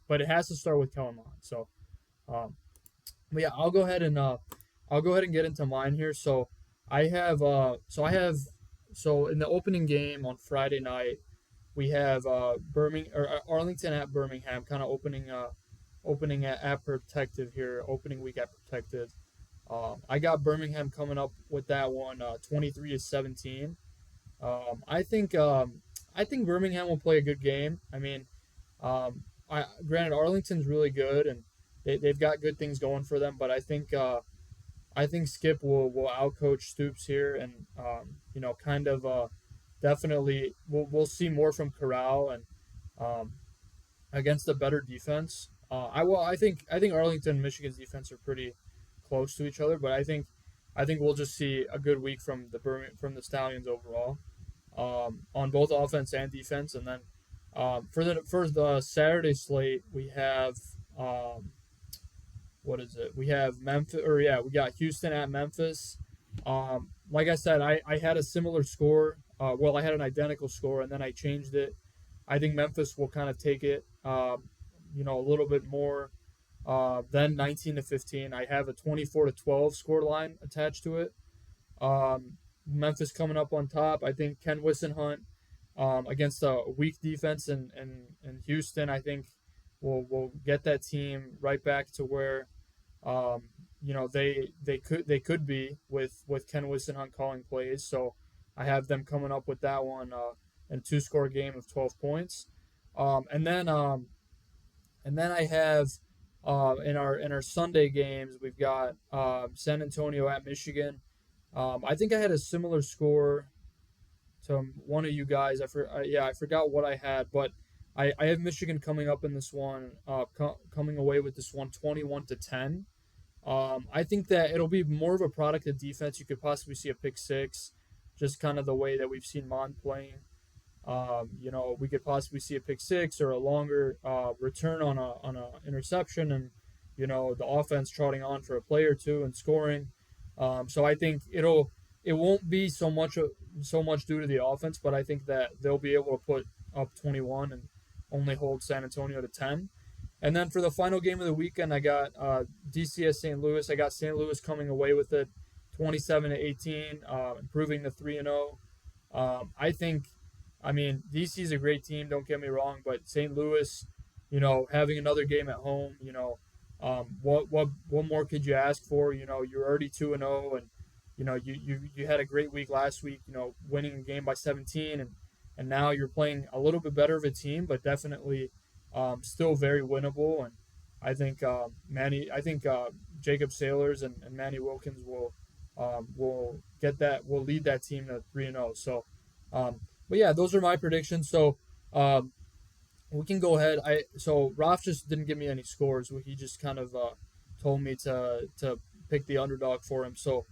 [SPEAKER 1] but it has to start with Kellen Mond. So, um, but yeah, I'll go ahead and get into mine here. So I have so I have so in the opening game on Friday night we have Birmingham or Arlington at Birmingham, kind of opening at Protective here, opening week at Protective. I got Birmingham coming up with that one, 23-17. I think Birmingham will play a good game. I mean, granted Arlington's really good and they've got good things going for them, but I think Skip will outcoach Stoops here, and kind of definitely we'll see more from Corral and um, against a better defense. I think Arlington and Michigan's defense are pretty close to each other, but I think we'll just see a good week from the Stallions overall, on both offense and defense. And then for the Saturday slate we have um, what is it? We have Memphis, or yeah, we got Houston at Memphis. Like I said, I had a similar score. Well, I had an identical score, and then I changed it. I think Memphis will kind of take it, a little bit more than 19-15. I have a 24-12 score line attached to it. Memphis coming up on top. I think Ken Whisenhunt, against a weak defense in Houston, I think will get that team right back to where they could be with Ken Whisenhunt calling plays. So I have them coming up with that one, in a two-score game of 12 points. Um, and then um, and then I have in our Sunday games we've got San Antonio at Michigan. I think I had a similar score to one of you guys. I forgot what I had, but I have Michigan coming up in this one, coming away with this one 21-10. I think that it'll be more of a product of defense. You could possibly see a pick six, just kind of the way that we've seen Mon playing. We could possibly see a pick six or a longer return on a interception, and the offense trotting on for a play or two and scoring. So I think it won't be so much due to the offense, but I think that they'll be able to put up 21 and only hold San Antonio to 10. And then for the final game of the weekend, I got DCS St. Louis. I got St. Louis coming away with it, 27-18, improving to 3-0. I think, I mean, DC is a great team. Don't get me wrong, but St. Louis, having another game at home, what more could you ask for? You're already 2-0, and you had a great week last week. Winning a game by 17, and now you're playing a little bit better of a team, but definitely still very winnable. And I think Jacob Sailors and Manny Wilkins will lead that team to 3-0. So, but yeah, those are my predictions. So, we can go ahead. Ralph just didn't give me any scores. He just kind of told me to pick the underdog for him. So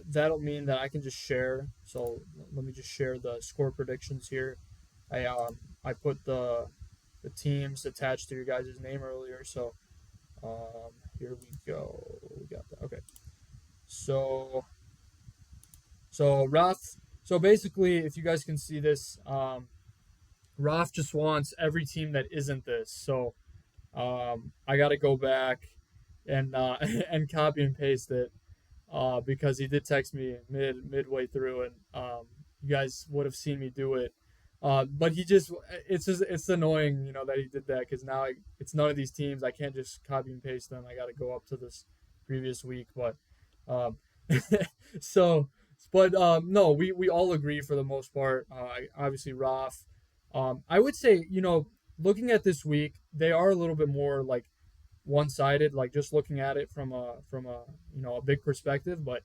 [SPEAKER 1] that'll mean that I can just share. So let me just share the score predictions here. I put the teams attached to your guys' name earlier. So here we go. We got that. Okay. So Ralph. So basically, if you guys can see this, Ralph just wants every team that isn't this. So I got to go back and and copy and paste it, because he did text me midway through, and you guys would have seen me do it. But it's annoying, that he did that, because now it's none of these teams. I can't just copy and paste them. I got to go up to this previous week, but um, so no, we all agree for the most part. Obviously, Raf. I would say, looking at this week, they are a little bit more like one-sided, like just looking at it from a a big perspective. But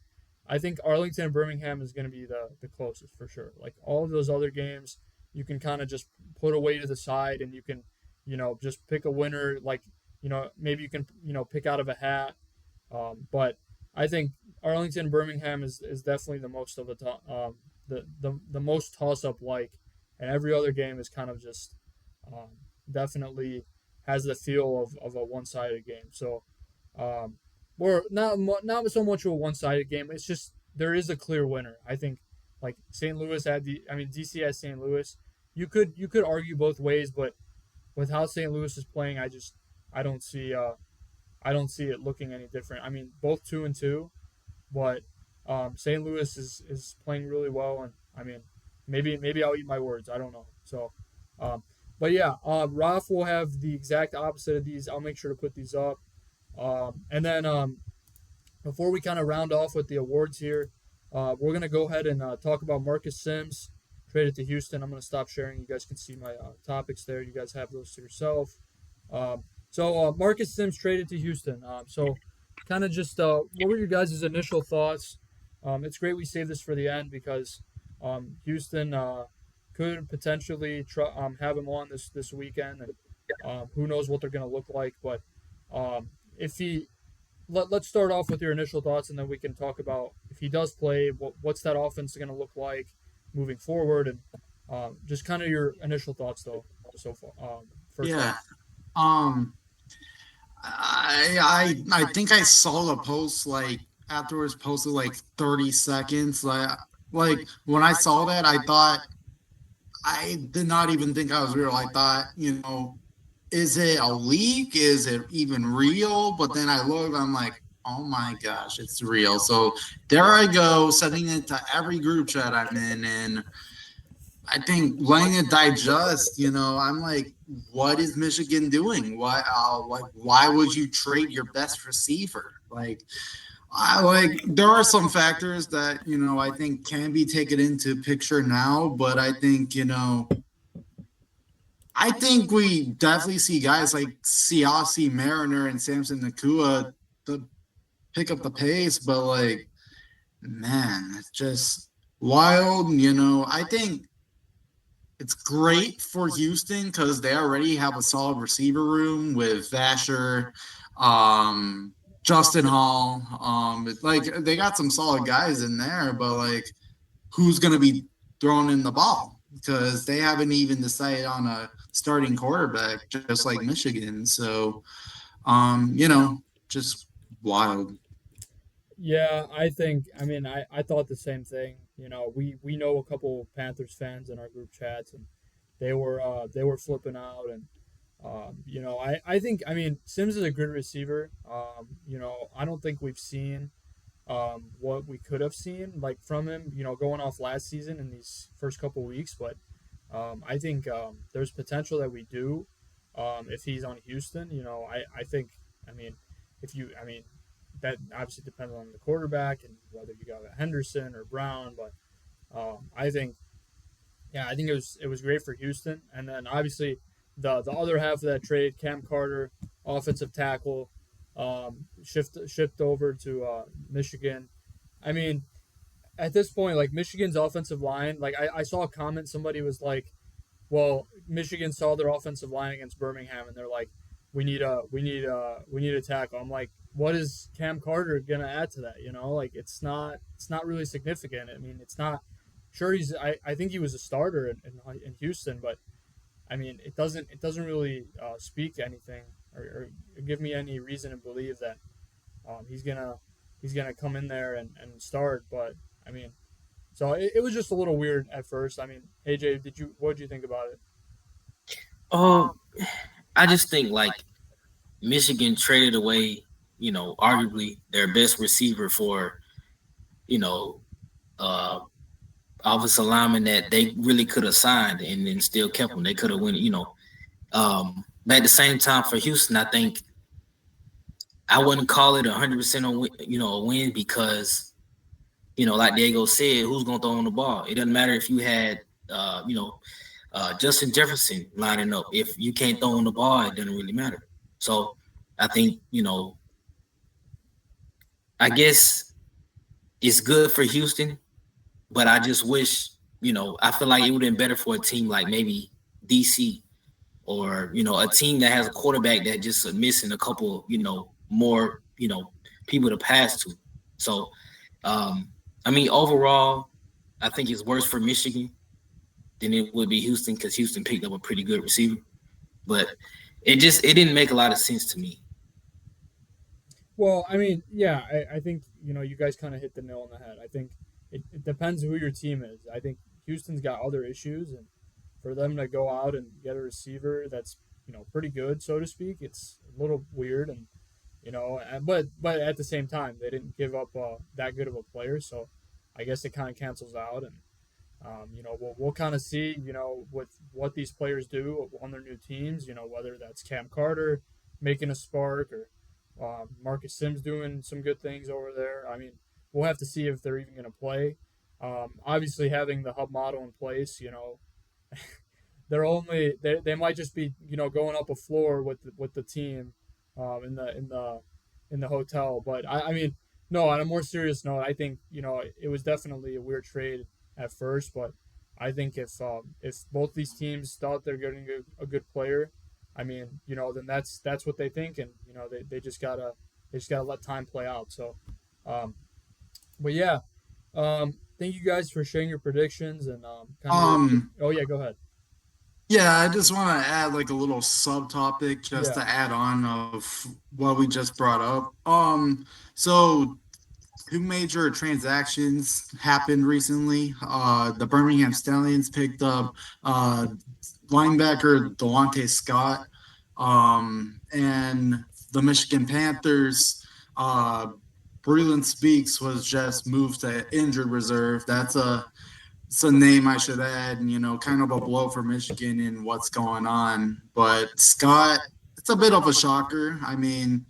[SPEAKER 1] I think Arlington and Birmingham is going to be the closest for sure. Like all of those other games, you can kind of just put away to the side, and you can just pick a winner. Like maybe you can pick out of a hat. But I think Arlington Birmingham is definitely the most of the most toss up like, and every other game is kind of just definitely has the feel of a one sided game. So, um, or not so much of a one sided game. It's just there is a clear winner. I think like St. Louis had DC has St. Louis. You could argue both ways, but with how St. Louis is playing, I don't see I don't see it looking any different. I mean, both 2-2, but St. Louis is playing really well, and I mean, maybe I'll eat my words. I don't know. So, um, but yeah, Raf will have the exact opposite of these. I'll make sure to put these up, and then before we kind of round off with the awards here, we're gonna go ahead and talk about Marcus Sims traded to Houston. I'm gonna stop sharing. You guys can see my topics there. You guys have those to yourself. Marcus Sims traded to Houston. So kind of just what were your guys' initial thoughts? It's great we saved this for the end because Houston could potentially have him on this weekend, and who knows what they're going to look like. But if he let's start off with your initial thoughts, and then we can talk about if he does play, what's that offense going to look like moving forward, and just kind of your initial thoughts though so far. First
[SPEAKER 2] Yeah.
[SPEAKER 1] off.
[SPEAKER 2] Um. I think I saw the post like afterwards posted like 30 seconds. Like when I saw that, I thought I did not even think I was real. I thought, is it a leak? Is it even real? But then I looked, I'm like, oh my gosh, it's real. So there I go, sending it to every group chat I'm in, and I think letting it digest. I'm like, what is Michigan doing? Why would you trade your best receiver? There are some factors that I think can be taken into picture now, but I think we definitely see guys like Siasi, Mariner, and Samson Nakua to pick up the pace, but man, it's just wild. I think it's great for Houston because they already have a solid receiver room with Vasher, Justin Hall. They got some solid guys in there, but who's going to be throwing in the ball? Because they haven't even decided on a starting quarterback, just like Michigan. So, just wild.
[SPEAKER 1] Yeah, I think. I mean, I thought the same thing. We know a couple Panthers fans in our group chats, and they were flipping out, and I think. I mean, Sims is a good receiver. I don't think we've seen what we could have seen like from him. Going off last season in these first couple weeks, but I think there's potential that we do if he's on Houston. I think. I mean, if you. I mean that obviously depends on the quarterback and whether you got Henderson or Brown. But I think, yeah, I think it was great for Houston. And then obviously the other half of that trade, Cam Carter, offensive tackle, shipped over to Michigan. I mean, at this point, like Michigan's offensive line, like I saw a comment, somebody was like, well, Michigan saw their offensive line against Birmingham, and they're like, we need a tackle. I'm like, what is Cam Carter gonna add to that? Like it's not really significant. I mean, it's not. Sure, I think he was a starter in Houston, but I mean, it doesn't really speak anything or give me any reason to believe that he's gonna come in there and start. But I mean, so it was just a little weird at first. I mean, AJ, what did you think about it?
[SPEAKER 3] Um, I just think like Michigan traded away, arguably their best receiver for, you know, uh, offensive lineman that they really could have signed and then still kept them. They could have won, But at the same time, for Houston, I think I wouldn't call it 100% a win because like Diego said, who's gonna throw on the ball? It doesn't matter if you had, Justin Jefferson lining up. If you can't throw on the ball, it doesn't really matter. So I think I guess it's good for Houston, but I just wish I feel like it would have been better for a team like maybe DC or a team that has a quarterback that just missing a couple more people to pass to. So I mean overall, I think it's worse for Michigan than it would be Houston because Houston picked up a pretty good receiver. But it didn't make a lot of sense to me.
[SPEAKER 1] Well, I mean, yeah, I think you guys kind of hit the nail on the head. I think it depends who your team is. I think Houston's got other issues, and for them to go out and get a receiver that's pretty good, so to speak, it's a little weird, and but at the same time, they didn't give up that good of a player, so I guess it kind of cancels out, and we'll kind of see, with what these players do on their new teams, whether that's Cam Carter making a spark or Marcus Sims doing some good things over there. I mean, we'll have to see if they're even going to play. Obviously, having the hub model in place, they might just be going up a floor with the team in the hotel. But I mean, no. On a more serious note, I think it was definitely a weird trade at first, but I think if both these teams thought they're getting a good player, I mean, then that's what they think, and they just gotta let time play out. So, um, but yeah, thank you guys for sharing your predictions and kind of your.
[SPEAKER 2] Um,
[SPEAKER 1] Oh yeah, go ahead.
[SPEAKER 2] yeah, I just want to add like a little subtopic just
[SPEAKER 1] Yeah.
[SPEAKER 2] to add on of what we just brought up. So two major transactions happened recently. The Birmingham Stallions picked up uh, linebacker Delonte Scott, and the Michigan Panthers. Uh, Breland Speaks was just moved to injured reserve. It's a name I should add, and kind of a blow for Michigan in what's going on. But Scott, it's a bit of a shocker. I mean,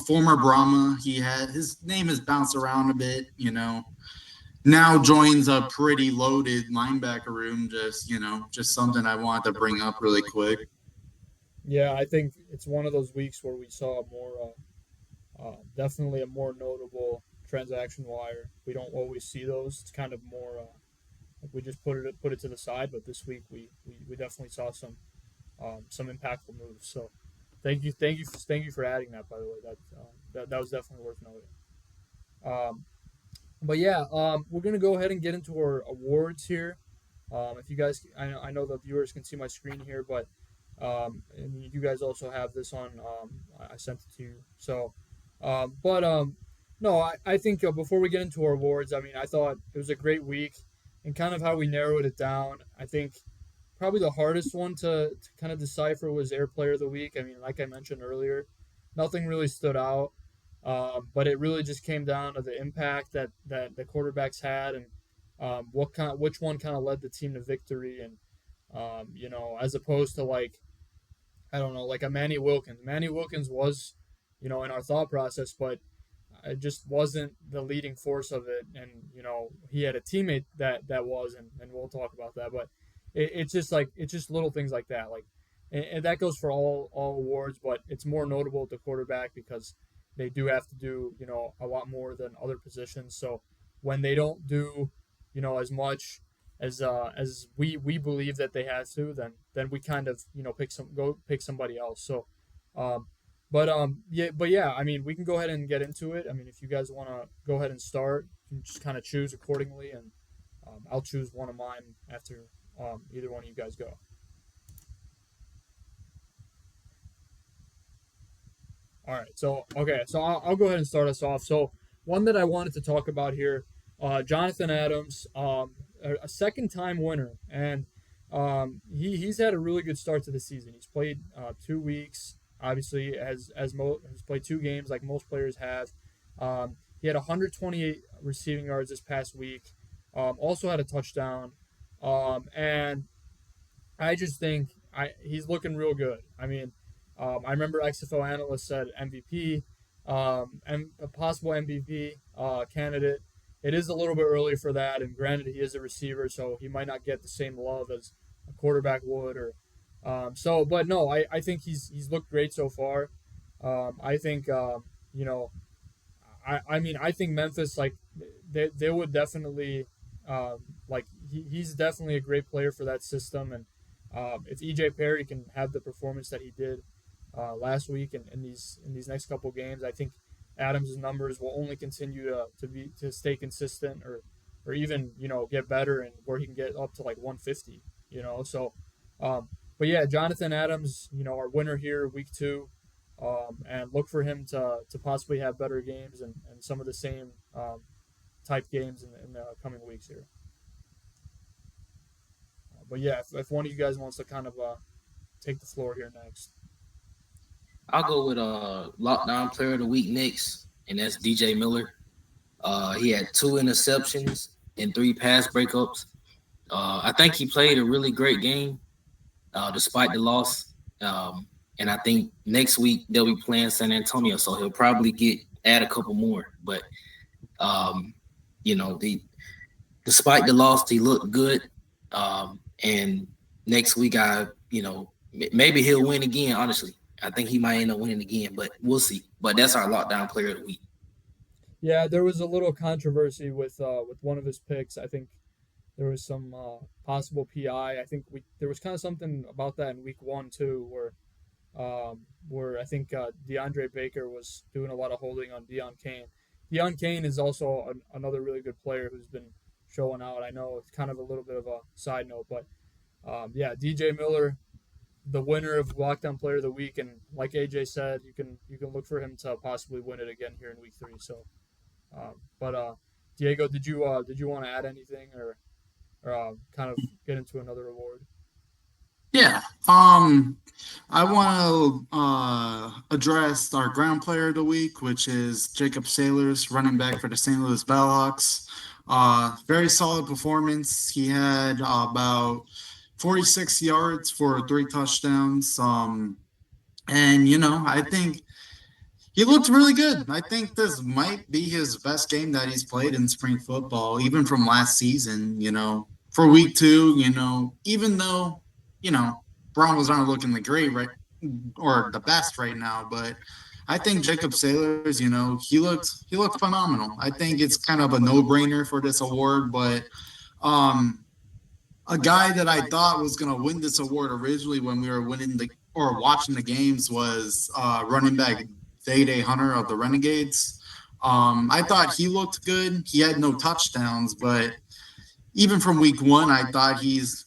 [SPEAKER 2] former Brahma, he had his name has bounced around a bit. Now joins a pretty loaded linebacker room. Just something I wanted to bring up really quick.
[SPEAKER 1] Yeah, I think it's one of those weeks where we saw definitely a more notable transaction wire. We don't always see those. It's kind of more like we just put it to the side. But this week we definitely saw some impactful moves. So thank you for adding that. By the way, that was definitely worth noting. Um, but yeah, we're gonna go ahead and get into our awards here. If you guys, I know the viewers can see my screen here, but and you guys also have this on. I sent it to you. So, but no, I think before we get into our awards, I mean, I thought it was a great week, and kind of how we narrowed it down. I think probably the hardest one to kind of decipher was Air Player of the Week. I mean, like I mentioned earlier, nothing really stood out, but it really just came down to the impact that the quarterbacks had and which one kind of led the team to victory, and as opposed to like I don't know, like a Manny Wilkins. Manny Wilkins was, in our thought process, but it just wasn't the leading force of it. And he had a teammate that was, and we'll talk about that. But it's just little things like that, like, and that goes for all awards, but it's more notable at the quarterback because they do have to do a lot more than other positions. So when they don't do as much as we believe that they have to, then we kind of pick somebody else. So um, but yeah, I mean, we can go ahead and get into it. I mean, if you guys want to go ahead and start, you can just kind of choose accordingly, and I'll choose one of mine after either one of you guys go. All right. So okay. So I'll go ahead and start us off. So one that I wanted to talk about here, Jonathan Adams, a second time winner, and he's had a really good start to the season. He's played 2 weeks. Obviously, has played 2 games like most players have. He had 128 receiving yards this past week. Also had a touchdown, and I just think he's looking real good. I mean, I remember XFL analyst said MVP, and a possible MVP candidate. It is a little bit early for that, and granted, he is a receiver, so he might not get the same love as a quarterback would. Or but no, I think he's looked great so far. I think you know I mean, I think Memphis, like, they would definitely like he's definitely a great player for that system, and if EJ Perry can have the performance that he did last week and in these next couple games, I think Adams' numbers will only continue to stay consistent, or even get better, and where he can get up to like 150. So but yeah, Jonathan Adams, our winner here, week two, and look for him to possibly have better games and some of the same type games in the coming weeks here. But yeah, if one of you guys wants to kind of take the floor here next.
[SPEAKER 3] I'll go with lockdown player of the week next, and that's DJ Miller. He had two interceptions and three pass breakups. I think he played a really great game despite the loss. And I think next week they'll be playing San Antonio, so he'll probably add a couple more. But um, the despite the loss, he looked good. And next week, maybe he'll win again. Honestly, I think he might end up winning again, but we'll see. But that's our lockdown player of the week.
[SPEAKER 1] Yeah, there was a little controversy with one of his picks. I think there was some possible PI. I think there was kind of something about that in week one too, where I think DeAndre Baker was doing a lot of holding on Deion Kane. Deion Kane is also another really good player who's been showing out. I know it's kind of a little bit of a side note, but yeah, DJ Miller, the winner of Lockdown Player of the Week, and like AJ said, you can look for him to possibly win it again here in week three. So, but Diego, did you want to add anything or kind of get into another award?
[SPEAKER 2] Yeah. I want to address our ground player of the week, which is Jacob Sailors, running back for the St. Louis Bellhawks. Very solid performance. He had about 46 yards for three touchdowns. And I think he looked really good. I think this might be his best game that he's played in spring football, even from last season. For week two, even though Broncos aren't looking the great or the best right now, but I think Jacob Sailors, he looked phenomenal. I think it's kind of a no brainer for this award, but um, a guy that I thought was going to win this award originally when we were winning or watching the games was running back Day Hunter of the Renegades. I thought he looked good. He had no touchdowns, but even from week one, I thought he's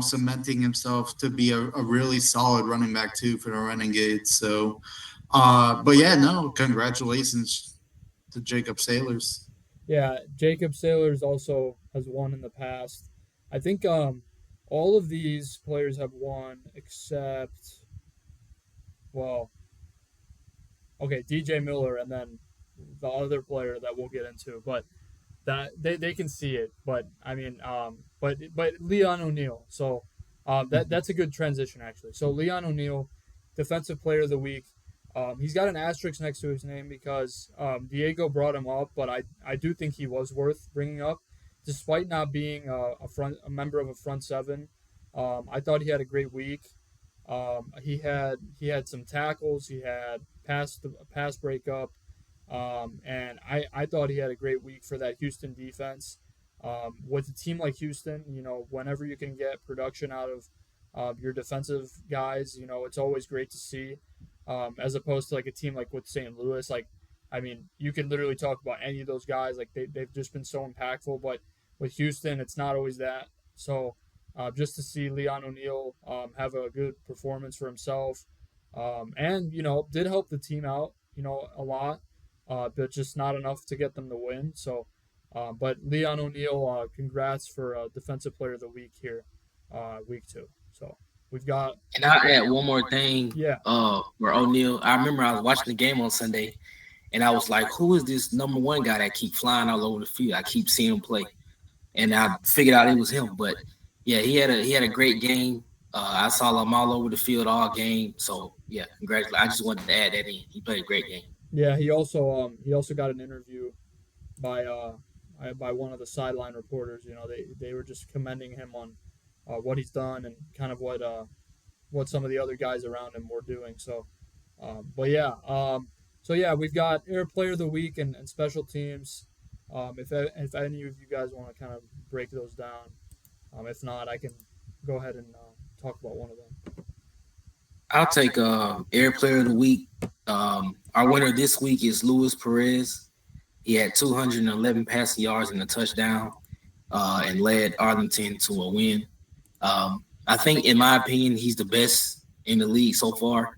[SPEAKER 2] cementing himself to be a really solid running back too for the Renegades. So, but yeah, no, congratulations to Jacob Sailors.
[SPEAKER 1] Yeah, Jacob Sailors also has won in the past. I think all of these players have won except, well, okay, DJ Miller and then the other player that we'll get into, but that they can see it. But I mean, but Leon O'Neal. So that's a good transition actually. So Leon O'Neal, Defensive Player of the Week. He's got an asterisk next to his name because Diego brought him up, but I do think he was worth bringing up, despite not being a member of a front seven. I thought he had a great week. He had some tackles. He had pass breakup. And I thought he had a great week for that Houston defense. With a team like Houston, whenever you can get production out of your defensive guys, it's always great to see. As opposed to like a team like with St. Louis, like, I mean, you can literally talk about any of those guys. Like they've just been so impactful. But with Houston, it's not always that. So just to see Leon O'Neal have a good performance for himself, and did help the team out, a lot, but just not enough to get them to win. So, but Leon O'Neal, congrats for Defensive Player of the Week here, week two. So we've got,
[SPEAKER 3] And I'll add one more thing.
[SPEAKER 1] yeah,
[SPEAKER 3] For O'Neal, I remember I was watching the game on Sunday, and I was like, "Who is this number one guy that keep flying all over the field? I keep seeing him play," and I figured out it was him. But yeah, he had a great game. I saw him all over the field all game. So yeah, congratulations. I just wanted to add that in. He played a great game.
[SPEAKER 1] yeah. He also got an interview by by one of the sideline reporters. They were just commending him on what he's done and kind of what some of the other guys around him were doing. So, but yeah, we've got Air Player of the Week and special teams. If any of you guys want to kind of break those down, if not, I can go ahead and talk about one of them.
[SPEAKER 3] I'll take Air Player of the Week. Our winner this week is Luis Perez. He had 211 passing yards and a touchdown, and led Arlington to a win. I think, in my opinion, he's the best in the league so far.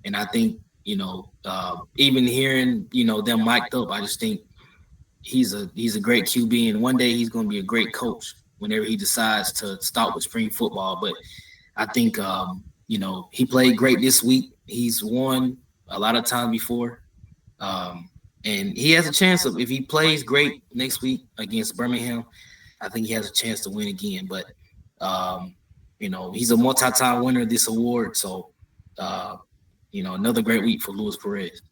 [SPEAKER 3] And I think, even hearing, them mic'd up, I just think he's a great QB, and one day he's going to be a great coach whenever he decides to start with spring football. But I think, he played great this week. He's won a lot of times before. Um, and he has a chance of, if he plays great next week against Birmingham, I think he has a chance to win again. But, um, he's a multi-time winner of this award. So, uh, another great week for Luis Perez.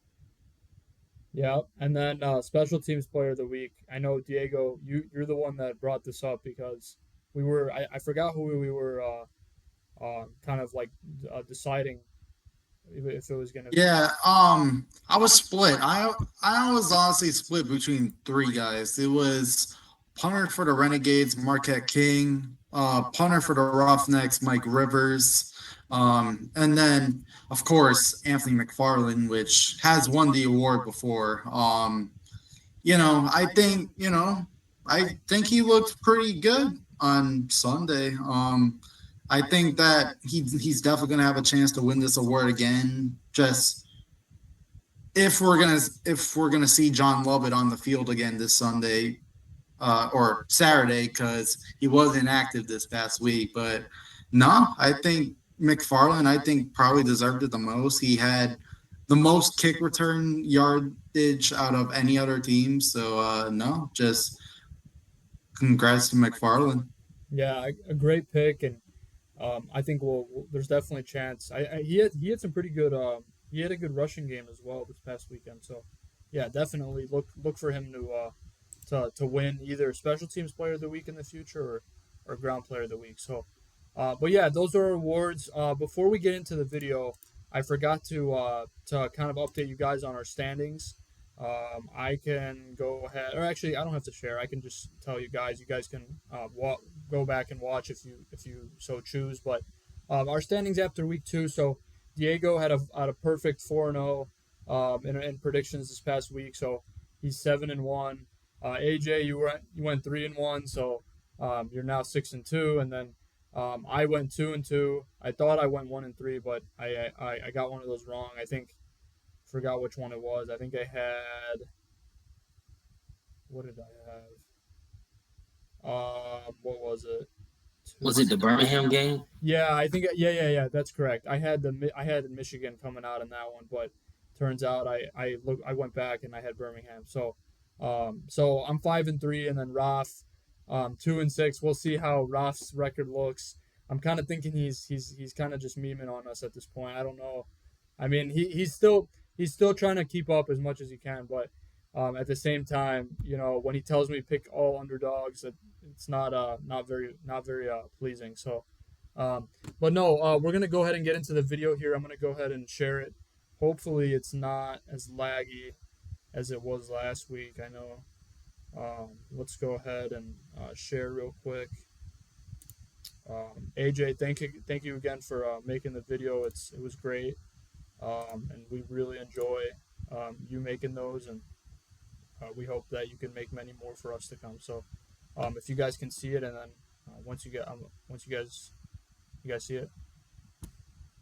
[SPEAKER 1] Yeah, and then special teams player of the week. I know Diego, you're the one that brought this up because I forgot who we were kind of like deciding if it was gonna be.
[SPEAKER 2] Yeah, I was split. I was honestly split between three guys. It was punter for the Renegades, Marquette King, punter for the Roughnecks, Mike Rivers, and then of course Anthony McFarland, which has won the award before. I think he looked pretty good on Sunday. I think that he's definitely going to have a chance to win this award again. Just if we're gonna see John Lovett on the field again this Sunday or Saturday, because he wasn't active this past week. But no, I think McFarland, I think, probably deserved it the most. He had the most kick return yardage out of any other team. So no, just congrats to McFarland.
[SPEAKER 1] Yeah, a great pick, and I think there's definitely a chance. He had some pretty good he had a good rushing game as well this past weekend. So yeah, definitely look for him to win either special teams player of the week in the future or ground player of the week. So but yeah, those are our awards. Before we get into the video, I forgot to kind of update you guys on our standings. I can go ahead, or actually, I don't have to share. I can just tell you guys. You guys can go back and watch if you so choose. But our standings after week 2. So Diego had a perfect 4-0 in predictions this past week. So he's 7-1. AJ, you went 3-1. So you're now 6-2. And then I went 2-2. I thought I went 1-3, but I got one of those wrong. I think forgot which one it was. I think I had. What did I have? What was it?
[SPEAKER 3] Was it the Birmingham game?
[SPEAKER 1] Yeah, I think yeah. That's correct. I had Michigan coming out in that one, but turns out I went back and I had Birmingham. So I'm 5-3, and then Roth, 2-6. We'll see how Roth's record looks. I'm kind of thinking he's kind of just memeing on us at this point. I don't know. I mean, he's still trying to keep up as much as he can, but at the same time, when he tells me pick all underdogs, it's not very pleasing. So, but no, we're gonna go ahead and get into the video here. I'm gonna go ahead and share it. Hopefully, it's not as laggy as it was last week. I know. Let's go ahead and share real quick. AJ, thank you again for making the video. It was great, and we really enjoy you making those, and we hope that you can make many more for us to come. So, if you guys can see it, and then once you guys see it,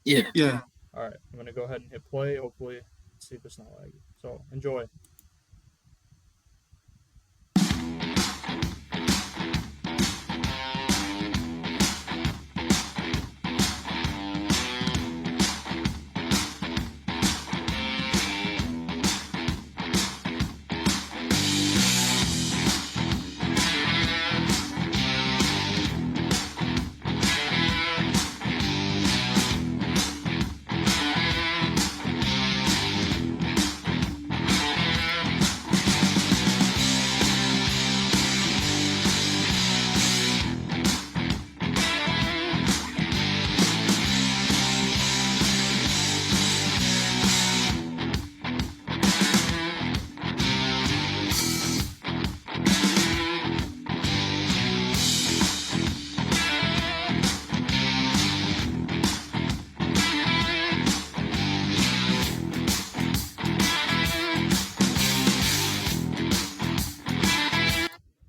[SPEAKER 3] Yeah.
[SPEAKER 2] Yeah.
[SPEAKER 1] all right, I'm gonna go ahead and hit play. Hopefully, see if it's not laggy. So enjoy.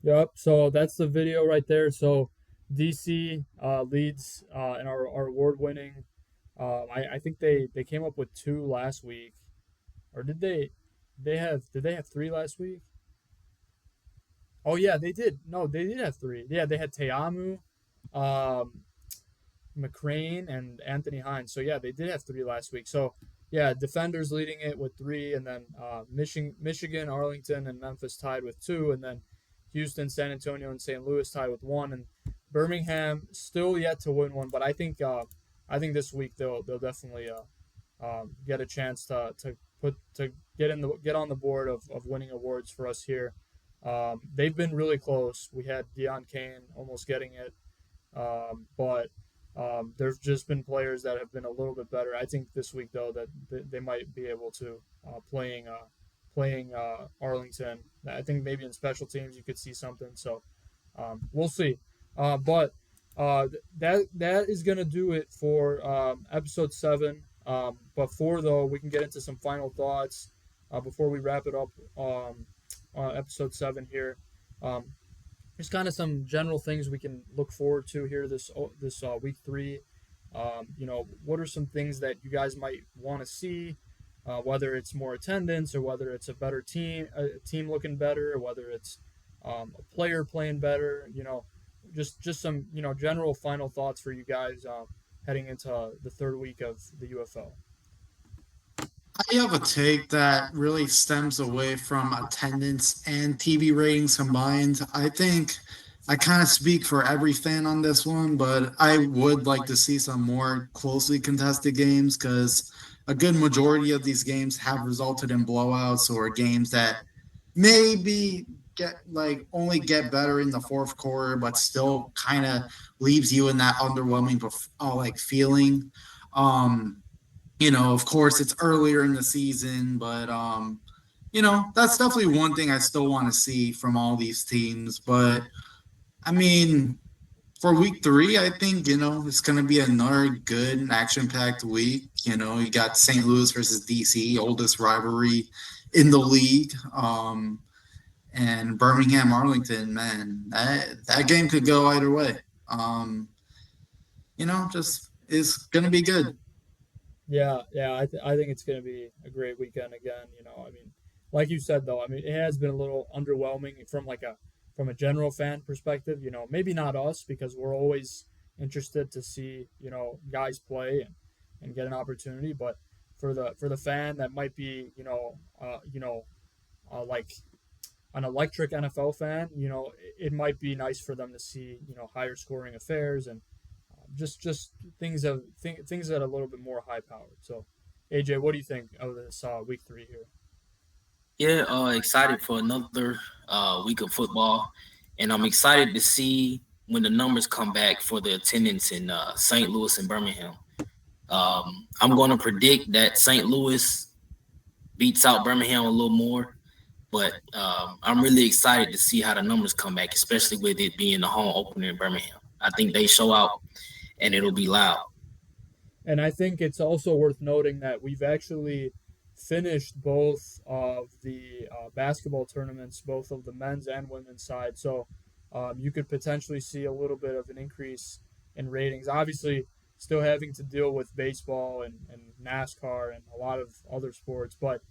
[SPEAKER 1] Yep. So that's the video right there. So DC leads in our award winning. I think they came up with two last week, or did they? They have did they have three last week? Oh yeah, they did. No, they did have three. Yeah, they had Teamu, um, McCrane, and Anthony Hines. So yeah, they did have three last week. So yeah, defenders leading it with three, and then Michigan, Arlington, and Memphis tied with two, and then Houston, San Antonio, and St. Louis tied with one, and Birmingham still yet to win one. But I think this week they'll definitely get a chance to get on the board of winning awards for us here. They've been really close. We had Deion Kane almost getting it, but there's just been players that have been a little bit better. I think this week though that they might be able to playing Arlington. I think maybe in special teams you could see something. So we'll see. But that is gonna do it for episode 7. Before though, we can get into some final thoughts before we wrap it up. Episode 7 here. Um, just kind of some general things we can look forward to here this week 3. What are some things that you guys might want to see? Whether it's more attendance or whether it's a team looking better, or whether it's a player playing better. Just some general final thoughts for you guys heading into the third week of the UFL.
[SPEAKER 2] I have a take that really stems away from attendance and TV ratings combined. I think I kind of speak for every fan on this one, but I would like to see some more closely contested games because a good majority of these games have resulted in blowouts or games that maybe get like only get better in the fourth quarter, but still kind of leaves you in that underwhelming like feeling. Um, of course, it's earlier in the season, but that's definitely one thing I still want to see from all these teams. But I mean, for week 3, I think it's going to be another good action-packed week. You got St. Louis versus DC, oldest rivalry in the league, and Birmingham Arlington. Man, that game could go either way. Just is going to be good.
[SPEAKER 1] Yeah. I think it's going to be a great weekend again. Like you said though, it has been a little underwhelming from a general fan perspective. Maybe not us because we're always interested to see guys play and get an opportunity, but for the fan that might be like an electric NFL fan, it might be nice for them to see higher scoring affairs and just things that are a little bit more high powered. So, AJ, what do you think of this week 3 here?
[SPEAKER 3] Yeah, excited for another week of football, and I'm excited to see when the numbers come back for the attendance in St. Louis and Birmingham. I'm going to predict that St. Louis beats out Birmingham a little more, but I'm really excited to see how the numbers come back, especially with it being the home opener in Birmingham. I think they show out, and it'll be loud.
[SPEAKER 1] And I think it's also worth noting that we've actually finished both of the basketball tournaments, both of the men's and women's side. So you could potentially see a little bit of an increase in ratings. Obviously, still having to deal with baseball and NASCAR and a lot of other sports, but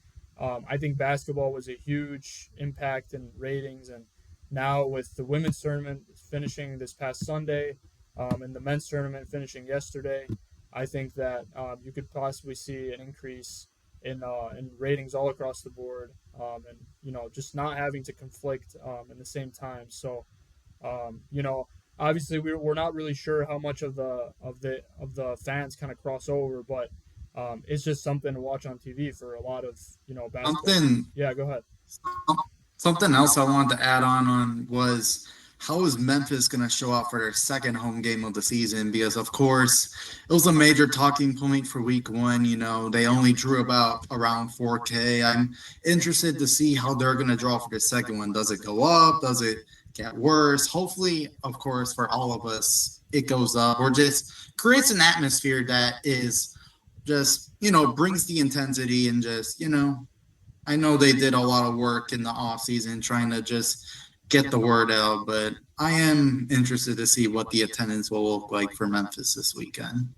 [SPEAKER 1] I think basketball was a huge impact in ratings. And now with the women's tournament finishing this past Sunday and the men's tournament finishing yesterday, I think that you could possibly see an increase in ratings all across the board, and just not having to conflict in the same time. So obviously we're not really sure how much of the fans kind of cross over, but it's just something to watch on TV for a lot of basketball.
[SPEAKER 2] Something
[SPEAKER 1] Yeah, go ahead.
[SPEAKER 2] Something else I wanted to add on was how is Memphis going to show up for their second home game of the season? Because of course it was a major talking point for week 1. They only drew about around 4K. I'm interested to see how they're going to draw for the second one. Does it go up? Does it get worse? Hopefully, of course, for all of us, it goes up or just creates an atmosphere that is just brings the intensity and just I know they did a lot of work in the off season trying to just get the word out. But I am interested to see what the attendance will look like for Memphis this weekend.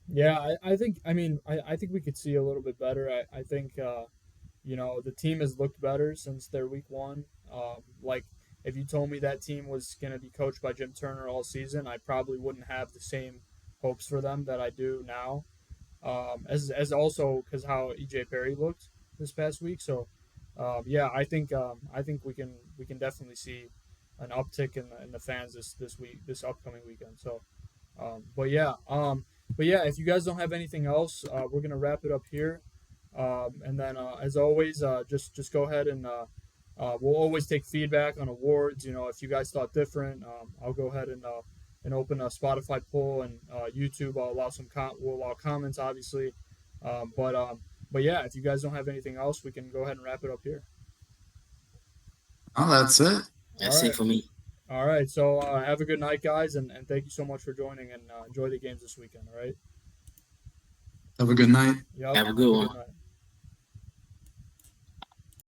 [SPEAKER 1] Yeah, I think I think we could see a little bit better. I think the team has looked better since their week one. Like if you told me that team was going to be coached by Jim Turner all season, I probably wouldn't have the same hopes for them that I do now. As also because how EJ Perry looked this past week. So yeah, I think we can definitely see an uptick in the fans this week this upcoming weekend. So but yeah, if you guys don't have anything else, we're gonna wrap it up here. And then, as always, just go ahead and we'll always take feedback on awards. If you guys thought different, I'll go ahead and open a Spotify poll and YouTube. I'll allow we'll allow comments, obviously. But yeah, if you guys don't have anything else, we can go ahead and wrap it up here.
[SPEAKER 2] Oh, that's it.
[SPEAKER 1] All
[SPEAKER 3] That's
[SPEAKER 1] right.
[SPEAKER 3] it for me.
[SPEAKER 1] All right. So have a good night, guys, and thank you so much for joining and enjoy the games this weekend. All right.
[SPEAKER 2] Have a good night.
[SPEAKER 1] Yep.
[SPEAKER 3] Have a
[SPEAKER 1] Have
[SPEAKER 3] good
[SPEAKER 1] a
[SPEAKER 3] one.
[SPEAKER 1] good night.